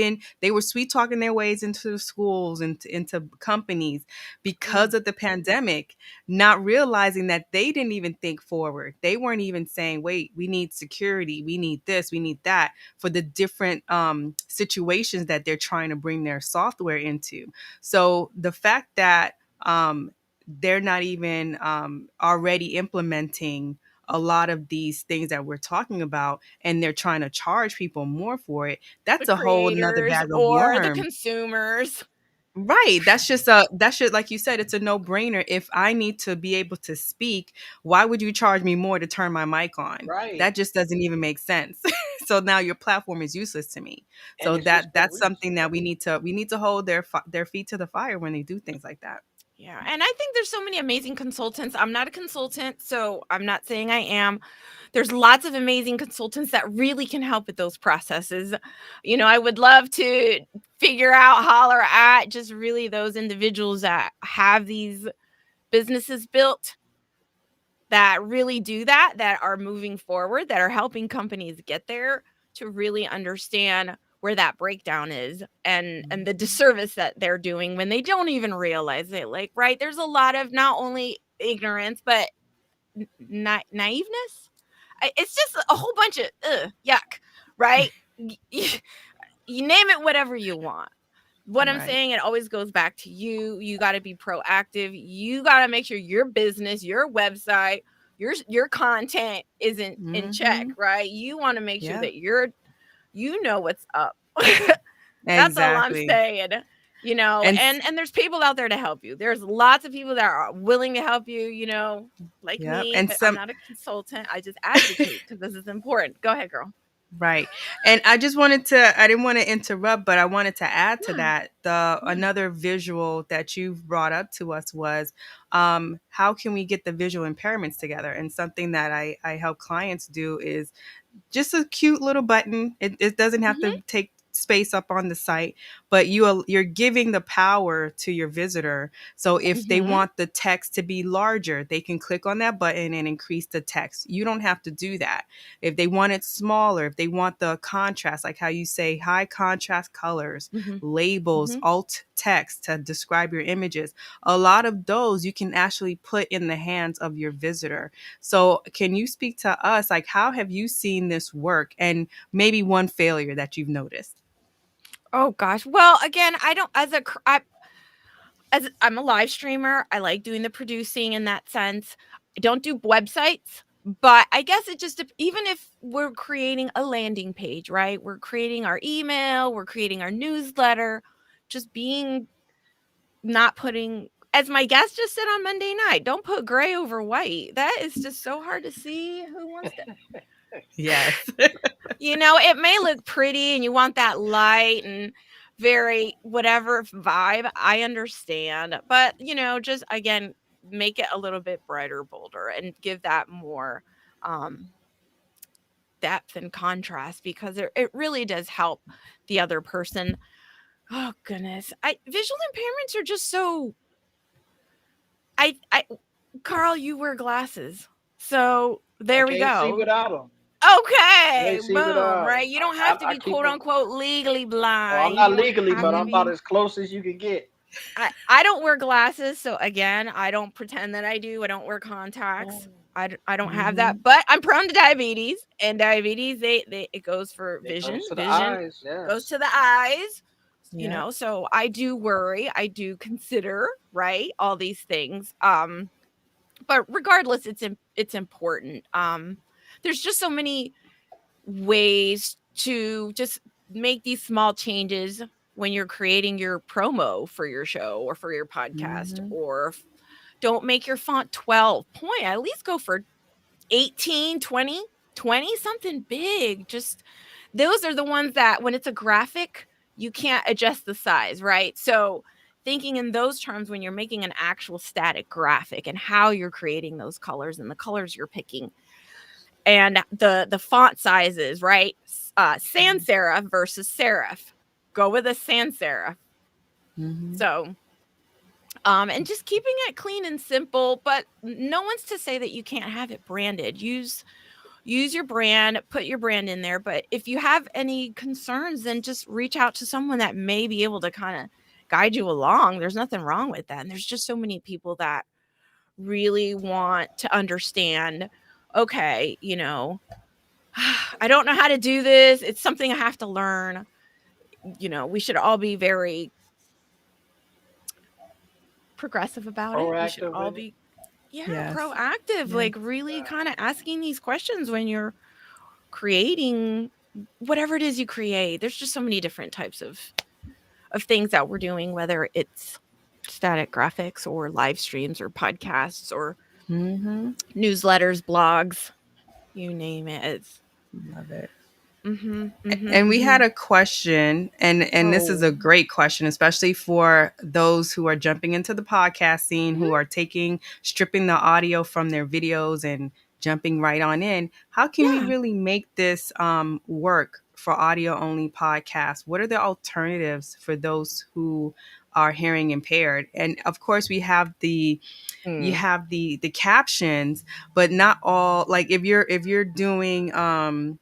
were sweet talking their ways into schools and into companies because Mm. of the pandemic, not realizing that they didn't even think forward. They weren't even saying, wait, we need security, we need this, we need that for the different situations that they're trying to bring their software into. So the fact that they're not even already implementing a lot of these things that we're talking about and they're trying to charge people more for it, The that's a whole nother creators bag of or the worms. consumers. Right. That should, like you said, it's a no-brainer. If I need to be able to speak, why would you charge me more to turn my mic on? Right. That just doesn't even make sense. So now your platform is useless to me. And So it's just no that's reason. something that we need to hold their feet to the fire when they do things like that. Yeah, and I think there's so many amazing consultants. I'm not a consultant, so I'm not saying I am. There's lots of amazing consultants that really can help with those processes. I would love to figure out, holler at just really those individuals that have these businesses built, that really do that are moving forward, that are helping companies get there, to really understand where that breakdown is, and the disservice that they're doing when they don't even realize it. Like, right, there's a lot of not only ignorance but naiveness. It's just a whole bunch of yuck, right? You name it whatever you want. What I'm Right. saying, it always goes back to you. You got to be proactive. You got to make sure your business, your website, your content isn't in check, Mm-hmm. right? You want to make sure Yeah. that you know what's up. That's all I'm Exactly. saying. And And there's people out there to help you. There's lots of people that are willing to help you, like yep. me, And but I'm some not a consultant. I just advocate because this is important. Go ahead, girl. Right. And I just wanted to, I didn't want to interrupt, but I wanted to add to Yeah. that. Another visual that you brought up to us was how can we get the visual impairments together? And something that I help clients do is just a cute little button. It doesn't have Mhm. to take space up on the site, but you're giving the power to your visitor. So if they Mhm. want the text to be larger, they can click on that button and increase the text. You don't have to do that. If they want it smaller, if they want the contrast, like how you say high contrast colors, Mhm. labels, Mhm. alt text to describe your images, a lot of those you can actually put in the hands of your visitor. So, can you speak to us? Like, how have you seen this work, and maybe one failure that you've noticed? Oh gosh. Well, again, I don't as I'm a live streamer, I like doing the producing in that sense. I don't do websites, but I guess it just even if we're creating a landing page, right? We're creating our email, we're creating our newsletter, just being not putting as my guest just said on Monday night, don't put gray over white. That is just so hard to see. Who wants to Yes. it may look pretty and you want that light and very whatever vibe. I understand. But, just again, make it a little bit brighter, bolder, and give that more um, depth and contrast because it really does help the other person. Oh, goodness. Visual impairments are just so. I Carl, you wear glasses. So I there we can't see go. without them. Okay, Can't see boom, without them. right? You don't have to I be keep quote them. unquote legally Oh, I'm blind. You not don't legally, have but to I'm Mhm. about be. as close as you can get. I don't wear glasses, so again, I don't pretend that I do. I don't wear contacts. Mm. I don't have that, Mhm. but I'm prone to diabetes, and diabetes they it goes for It vision. goes to the Vision eyes. goes Yes. to the eyes. Yeah. So I do worry. I do consider right all these things. But regardless, it's important. There's just so many ways to just make these small changes when you're creating your promo for your show or for your podcast Mhm. or don't make your font 12 point, at least go for 18, 20, 20, something big. Just those are the ones that when it's a graphic you can't adjust the size, right? So thinking in those terms when you're making an actual static graphic and how you're creating those colors and the colors you're picking and the font sizes, right? Sans serif versus serif. Go with a sans serif. Mhm. So, and just keeping it clean and simple, but no one's to say that you can't have it branded. Use your brand, put your brand in there. But if you have any concerns, then just reach out to someone that may be able to kind of guide you along. There's nothing wrong with that. And there's just so many people that really want to understand, okay, I don't know how to do this. It's something I have to learn. We should all be very progressive about it. We should Proactive all with it. be, yeah, Yes. proactive, Yeah. like really kind of asking these questions when you're creating whatever it is you create. There's just so many different types of things that we're doing, whether it's static graphics or live streams or podcasts or Mhm. newsletters, blogs, you name it. It's Love it. mhm, mhm, And we had mhm. a question, and this is Oh. a great question, especially for those who are jumping into the podcast scene, who Mhm. are stripping the audio from their videos and jumping right on in. How can we Yeah. really make this work for audio only podcasts? What are the alternatives for those who are hearing impaired? And of course, we have you Mm. have the captions, but not all. Like if you're doing I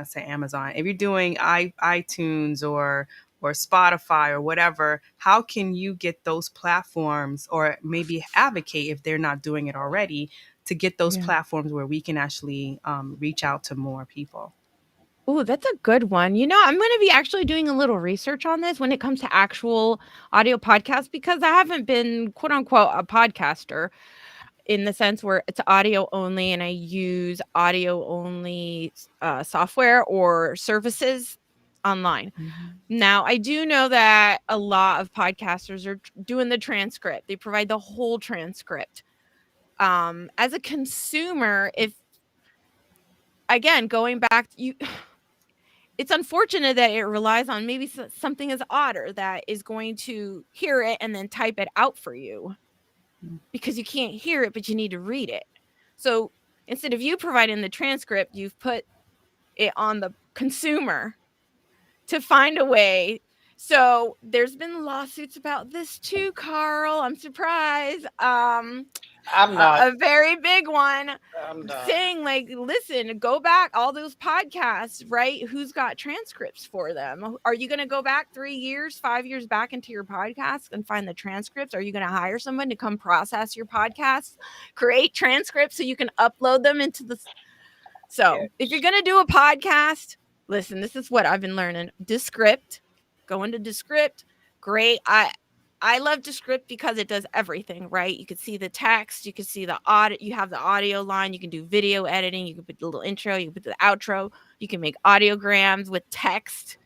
say Amazon. If you're doing iTunes or Spotify or whatever, how can you get those platforms or maybe advocate if they're not doing it already to get those Yeah. platforms where we can actually reach out to more people? Oh, that's a good one. I'm going to be actually doing a little research on this when it comes to actual audio podcasts because I haven't been quote unquote a podcaster in the sense where it's audio only and I use audio only software or services online. Mhm. Now, I do know that a lot of podcasters are doing the transcript. They provide the whole transcript. As a consumer, if again, going back, you it's unfortunate that it relies on maybe something as otter that is going to hear it and then type it out for you because you can't hear it, but you need to read it. So instead of you providing the transcript, you've put it on the consumer to find a way. So there's been lawsuits about this too, Carl. I'm surprised. I'm not. A very big one I'm not. saying like, listen, go back all those podcasts, right? Who's got transcripts for them? Are you going to go back 3 years, 5 years back into your podcast and find the transcripts? Are you going to hire someone to come process your podcasts, create transcripts so you can upload them into the... So if you're going to do a podcast, listen, this is what I've been learning. Descript, go into Descript. Great. I love Descript because it does everything, right? You can see the text, you can see the audio, you have the audio line, you can do video editing, you can put the little intro, you can put the outro, you can make audiograms with text,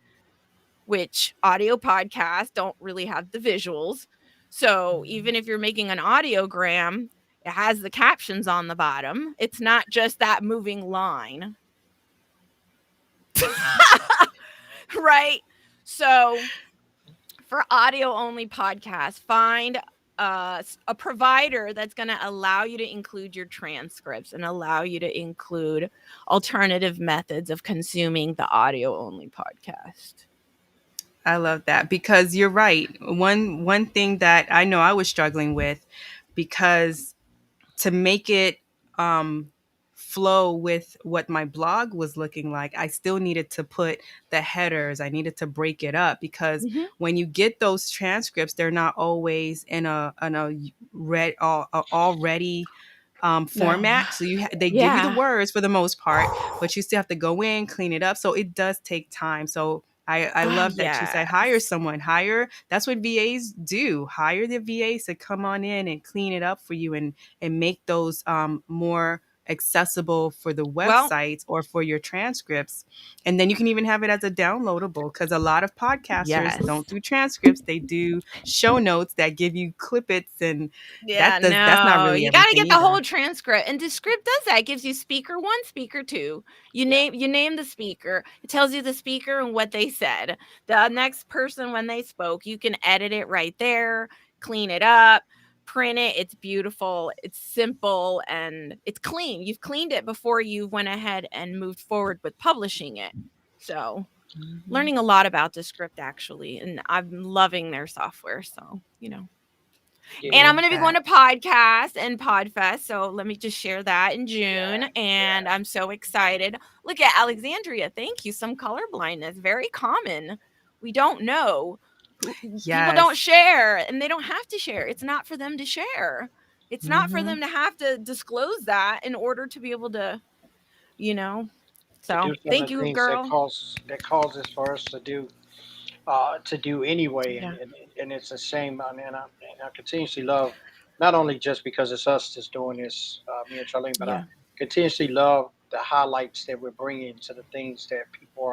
which audio podcasts don't really have the visuals. So even if you're making an audiogram, it has the captions on the bottom. It's not just that moving line. Right? So for audio only podcasts, find a provider that's going to allow you to include your transcripts and allow you to include alternative methods of consuming the audio only podcast. I love that because you're right. One thing that I know I was struggling with, because to make it flow with what my blog was looking like, I still needed to put the headers. I needed to break it up because when you get those transcripts, they're not always in a already format. So they give you the words for the most part, but you still have to go in, clean it up. So it does take time. So I love that you said hire someone. That's what VAs do. Hire the VAs to come on in and clean it up for you and make those more accessible for the websites or for your transcripts. And then you can even have it as a downloadable, because a lot of podcasters don't do transcripts. They do show notes that give you clippets, and that's not really you got to get the either. whole transcript. And Descript does that. It gives you speaker 1, speaker 2. You name the speaker. It tells you the speaker and what they said. The next person when they spoke, you can edit it right there, clean it up, print it. It's beautiful, it's simple, and it's clean. You've cleaned it before you went ahead and moved forward with publishing it. So learning a lot about Descript actually, and I'm loving their software. So and I'm going to be going to podcast and Podfest, so let me just share that in June. And I'm so excited. Look at Alexandria, thank you. Some color blindness, very common. We don't know. People don't share, and they don't have to share. It's not for them to share. It's not for them to have to disclose that in order to be able to, So thank you, girl. That causes for us to do anyway, and it's a shame. And I continuously love, not only just because it's us that's doing this, me and Charlene, but I continuously love the highlights that we're bringing to the things that people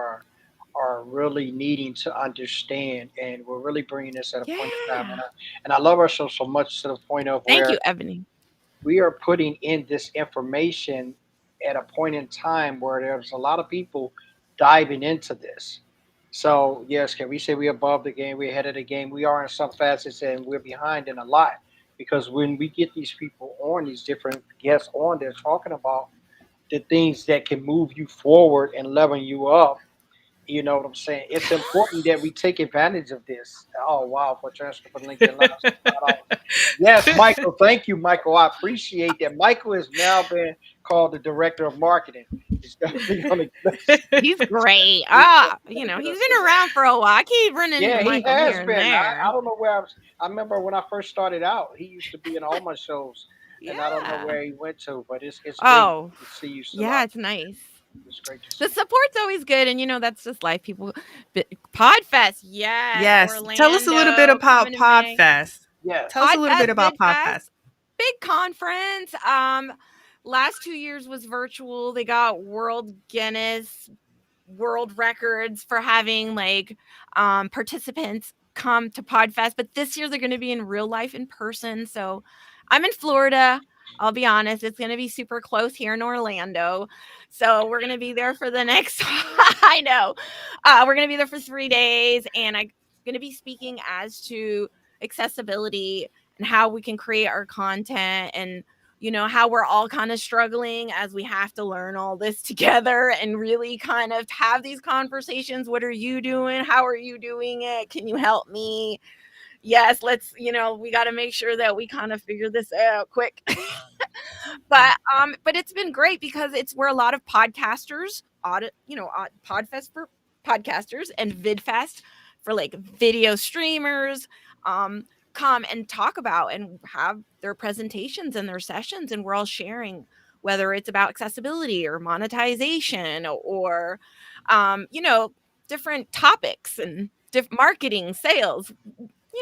are really needing to understand, and we're really bringing this at a point in time. And I love our show so much to the point of thank you, Ebony. We are putting in this information at a point in time where there's a lot of people diving into this. So yes, can we say we're above the game, we're ahead of the game? We are in some facets, and we're behind in a lot, because when we get these people on, these different guests on, they're talking about the things that can move you forward and level you up. You know what I'm saying? It's important that we take advantage of this. Oh, wow. For transcript and LinkedIn Live. Yes, Michael. Thank you, Michael. I appreciate that. Michael has now been called the director of marketing. He's great. He's been around for a while. I keep running into Michael he has here been. And there. I don't know where I remember when I first started out, he used to be in all my shows. And I don't know where he went to, but it's great to see you still out. It's nice. It's great to see. The support's always good, and that's just life. People, Podfest, yes. Orlando, tell us a little bit about Podfest. Yes, tell us a little bit about Podfest. Big conference. Last 2 years was virtual. They got World Guinness World Records for having participants come to Podfest, but this year they're going to be in real life in person. So I'm in Florida. I'll be honest, it's going to be super close here in Orlando. So we're going to be there for the next, I know, we're going to be there for 3 days. And I'm going to be speaking as to accessibility and how we can create our content and, how we're all kind of struggling as we have to learn all this together and really kind of have these conversations. What are you doing? How are you doing it? Can you help me? Yes, let's, we got to make sure that we kind of figure this out quick. But it's been great because we're a lot of podcasters, Podfest for podcasters and VidFest for like video streamers, um, come and talk about and have their presentations and their sessions, and we're all sharing whether it's about accessibility or monetization or, different topics and marketing, sales,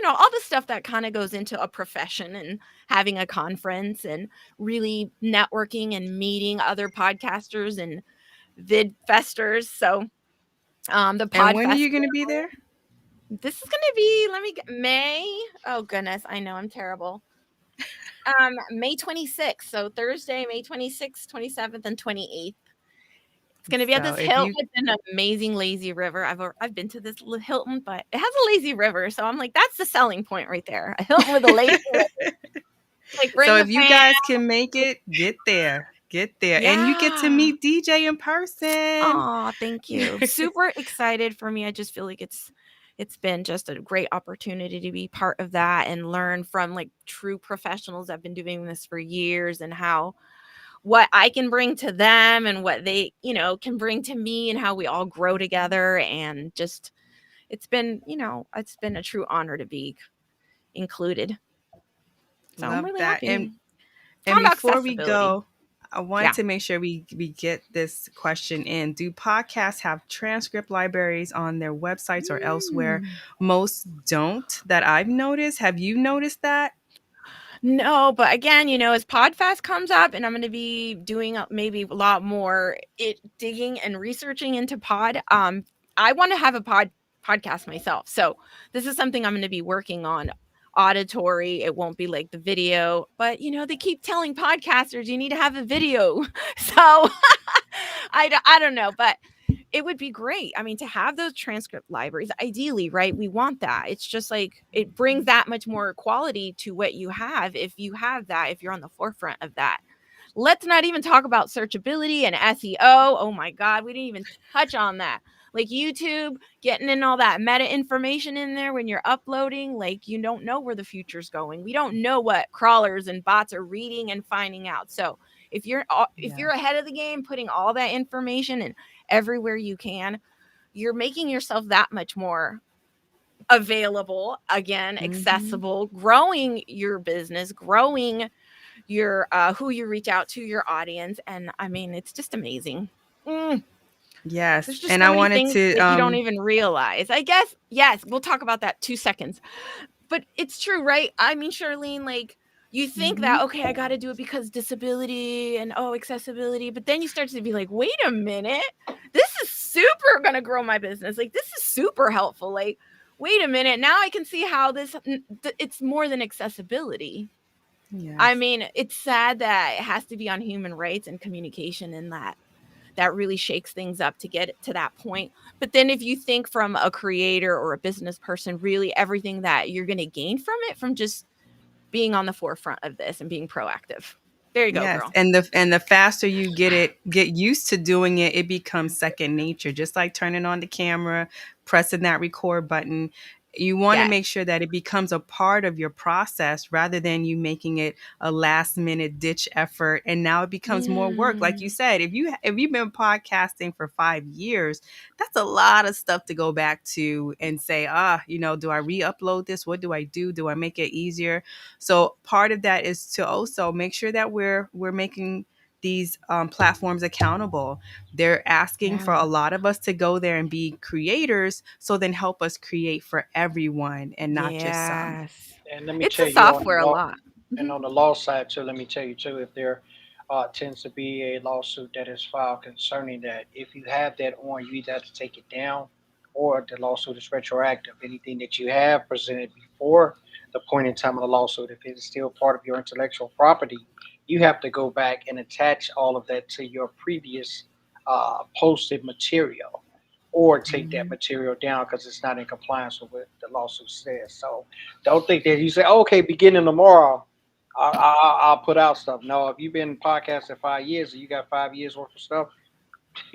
all the stuff that kind of goes into a profession and having a conference and really networking and meeting other podcasters and vid festers. So the And when are Podfest, you going to be there? this is going to be, let me get May. Oh goodness, I know I'm terrible. May 26th. So Thursday, May 26th, 27th, and 28th. It's going to be at So this if Hilton you with an amazing lazy river. I've been to this Hilton, but it has a lazy river. So I'm like, that's the selling point right there. A Hilton with a lazy river. Like bring so the if you fam. guys can make it, get there. Get there. And you get to Yeah. meet DJ in person. Oh, thank you. Super excited for me. I just feel like it's been just a great opportunity to be part of that and learn from like true professionals that have been doing this for years and how what I can bring to them and what they, can bring to me and how we all grow together and just it's been a true honor to be included. So I'm Love really that. happy. And Talking about before we accessibility. go, I wanted Yeah. to make sure we get this question in. Do podcasts have transcript libraries on their websites or elsewhere? Most don't, that I've noticed. Have you noticed that? No, but again, as Podfest comes up, and I'm going to be doing maybe a lot more digging and researching into pod. I want to have a podcast myself, so this is something I'm going to be working on. Auditory, it won't be like the video, but they keep telling podcasters you need to have a video, so I don't know, but it would be great. I mean, to have those transcript libraries, ideally, right? We want that. It's just like it brings that much more quality to what you have if you have that, if you're on the forefront of that. Let's not even talk about searchability and SEO. Oh my God, we didn't even touch on that. Like YouTube, getting in all that meta information in there when you're uploading, like you don't know where the future's going. We don't know what crawlers and bots are reading and finding out. So if you're ahead of the game, putting all that information and everywhere you can, you're making yourself that much more available, again, accessible, growing your business, growing your who you reach out to, your audience. And I mean, it's just amazing. Yes. There's just And so I many wanted things to that you don't even realize. I guess, yes, we'll talk about that 2 seconds. But it's true, right? I mean, Charlene, like you think that, okay, I got to do it because disability and accessibility. But then you start to be like, wait a minute, this is super going to grow my business. Like, this is super helpful. Like, wait a minute, now I can see how it's more than accessibility. Yes. I mean, it's sad that it has to be on human rights and communication, and that really shakes things up to get it to that point. But then if you think from a creator or a business person, really everything that you're going to gain from it, from just being on the forefront of this and being proactive. There you go, Yes, girl. and the faster you get used to doing it, it becomes second nature. Just like turning on the camera, pressing that record button. You want to Yes. make sure that it becomes a part of your process rather than you making it a last minute ditch effort. And now it becomes more work. Like you said, if you've been podcasting for 5 years, that's a lot of stuff to go back to and say, do I re-upload this? What do I do? Do I make it easier? So part of that is to also make sure that we're making these platforms accountable. They're asking for a lot of us to go there and be creators, so then help us create for everyone and not just some. Yes. And let me It's tell the you on software the a law, lot. and on the law side too, let me tell you too, if there tends to be a lawsuit that is filed concerning that, if you have that on, you either have to take it down, or the lawsuit is retroactive. Anything that you have presented before the point in time of the lawsuit, if it is still part of your intellectual property, you have to go back and attach all of that to your previous posted material, or take that Mhm. material down because it's not in compliance with what the lawsuit says. So don't think that you say, okay, beginning tomorrow, I'll put out stuff. No, if you've been podcasting 5 years and you got 5 years worth of stuff,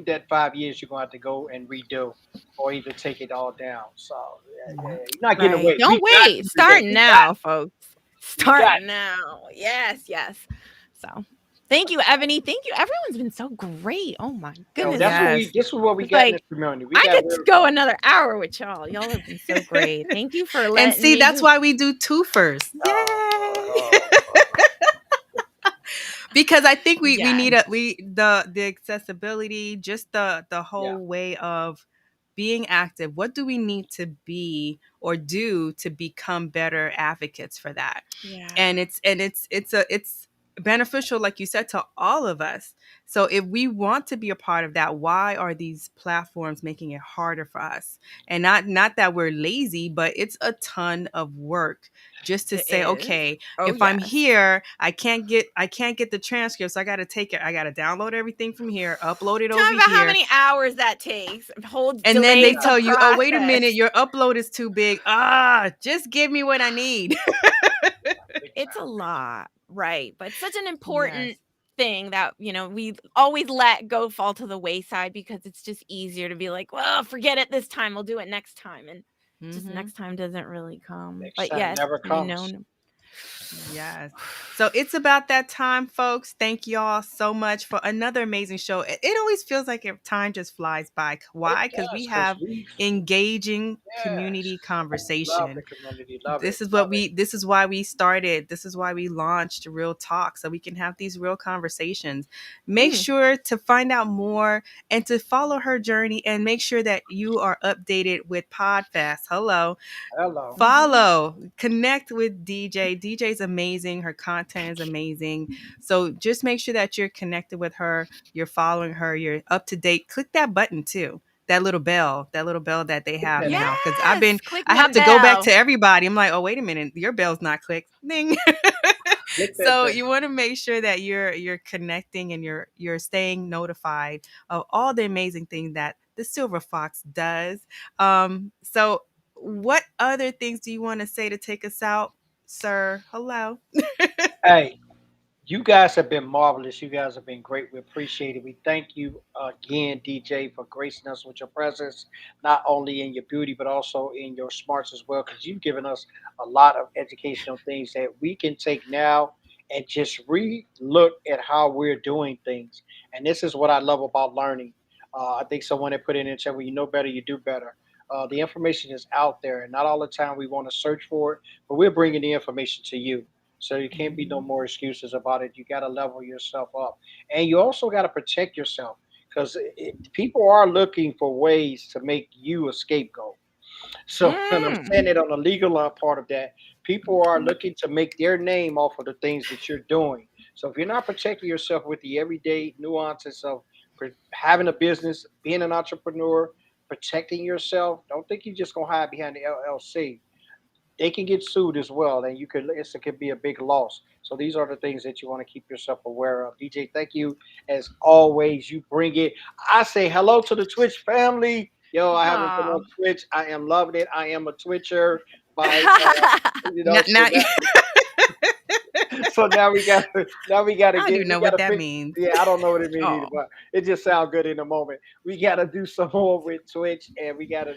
that 5 years you're going to have to go and redo, or either take it all down. So Yeah. you're not getting Right. away. Don't We got wait. you today. Start now, folks. We Start got now. Yes, yes. So thank you, Ebony. Thank you. Everyone's been so great. Oh my you. goodness. That's what Yes. we. This is what we It's got in this like community. We I got could real go talk. another hour with y'all. Y'all have been so great. Thank you for And letting see, me that's just why we do twofers. Oh, Lord, Yay! oh, Lord. Because I think we yes. need the accessibility, just the Yeah, whole way of being active. What do we need to be or do to become better advocates for that? Yeah. And it's beneficial, like you said, to all of us. So if we want to be a part of that, why are these platforms making it harder for us? And not that we're lazy, but it's a ton of work just to It say, is. okay, Oh if I'm yes. here, I can't get the transcript, so I got to take it. I got to download everything from here, upload it Tell over me about how here, many hours that takes. Holds and then they delays yeah. the tell you, oh, wait a minute, process. your upload is too big. Just give me what I need. Big It's time. a lot, right? But such an Yes. important thing that, we always let go fall to the wayside because it's just easier to be like, well, forget it this time. We'll do it next time. And just Hmm. next time doesn't really come. Next But time yes, never comes. Yes. So it's about that time, folks. Thank y'all so much for another amazing show. It always feels like time just flies by. It Why? Because does, we because have we, engaging yes, community love the conversation. community. Love it. This is Love what it. we this is why we started. This is why we launched Real Talk, so we can have these real conversations. Make Mm. sure to find out more and to follow her journey, and make sure that you are updated with Podfast. Hello. Hello. Mhm. Follow, connect with DJ. DJ's amazing. Her content is amazing. So just make sure that you're connected with her, you're following her, you're up to date. Click that button too. That little bell that they Hit have that now. button. Because Yes, click I my have to go back bell. to everybody. I'm like, oh, wait a minute, your bell's not clicked. Ding. Hit that So button. you want to make sure that you're connecting and you're staying notified of all the amazing things that the Silver Fox does. So what other things do you want to say to take us out, sir? Hello. Hey, you guys have been marvelous. You guys have been great. We appreciate it. We thank you again, DJ, for gracing us with your presence, not only in your beauty, but also in your smarts as well, because you've given us a lot of educational things that we can take now and just re-look at how we're doing things. And this is what I love about learning. I think someone had put in the chat, when you know better, you do better. The information is out there, and not all the time we want to search for it, but we're bringing the information to you. So you can't be no Mhm. more excuses about it. You got to level yourself up, and you also got to protect yourself, because people are looking for ways to make you a scapegoat. So, and I'm Mm. saying it on the legal part of that, people are looking to make their name off of the things that you're doing. So if you're not protecting yourself with the everyday nuances of having a business, being an entrepreneur, protecting yourself, don't think you're just gonna hide behind the LLC. They can get sued as well, and it could be a big loss. So these are the things that you want to keep yourself aware of. DJ, thank you as always. You bring it. I say hello to the Twitch family. Yo, I haven't been Oh. on Twitch. I am loving it. I am a Twitcher by Not, so not, that so now we gotta I don't get even we know what gotta that pick. means. Yeah, I don't know what it means either, Oh. but it just sounds good in the moment. We gotta do some more with Twitch, and we gotta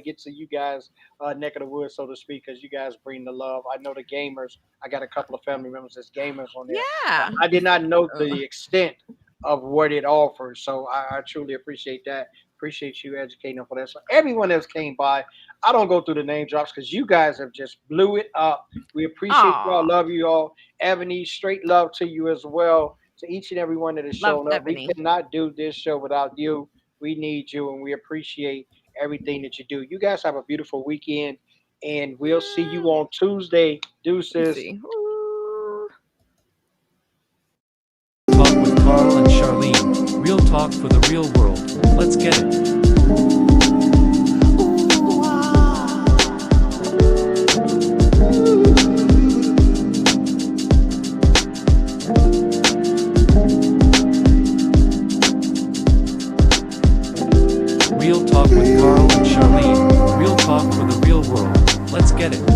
get to you guys neck of the woods, so to speak, because you guys bring the love. I know the gamers. I got a couple of family members that's gamers on there. Yeah. I did not know Ugh. the extent of what it offers, so I truly appreciate that. Appreciate you educating them for that. So everyone else came by. I don't go through the name drops because you guys have just blew it up. We appreciate you all. Aw. Love you all. Ebony, straight love to you as well. To each and every one that has Love shown up. We Ebony. cannot do this show without you. We need you, and we appreciate everything that you do. You guys have a beautiful weekend, and we'll see you Mm. on Tuesday. Let's Deuces. see. Ooh. Talk with Carl and Charlene. Real talk for the real world. Let's get it. Ooh, ah. Talk with Carl and Charlene. Real talk for the real world. Let's get it.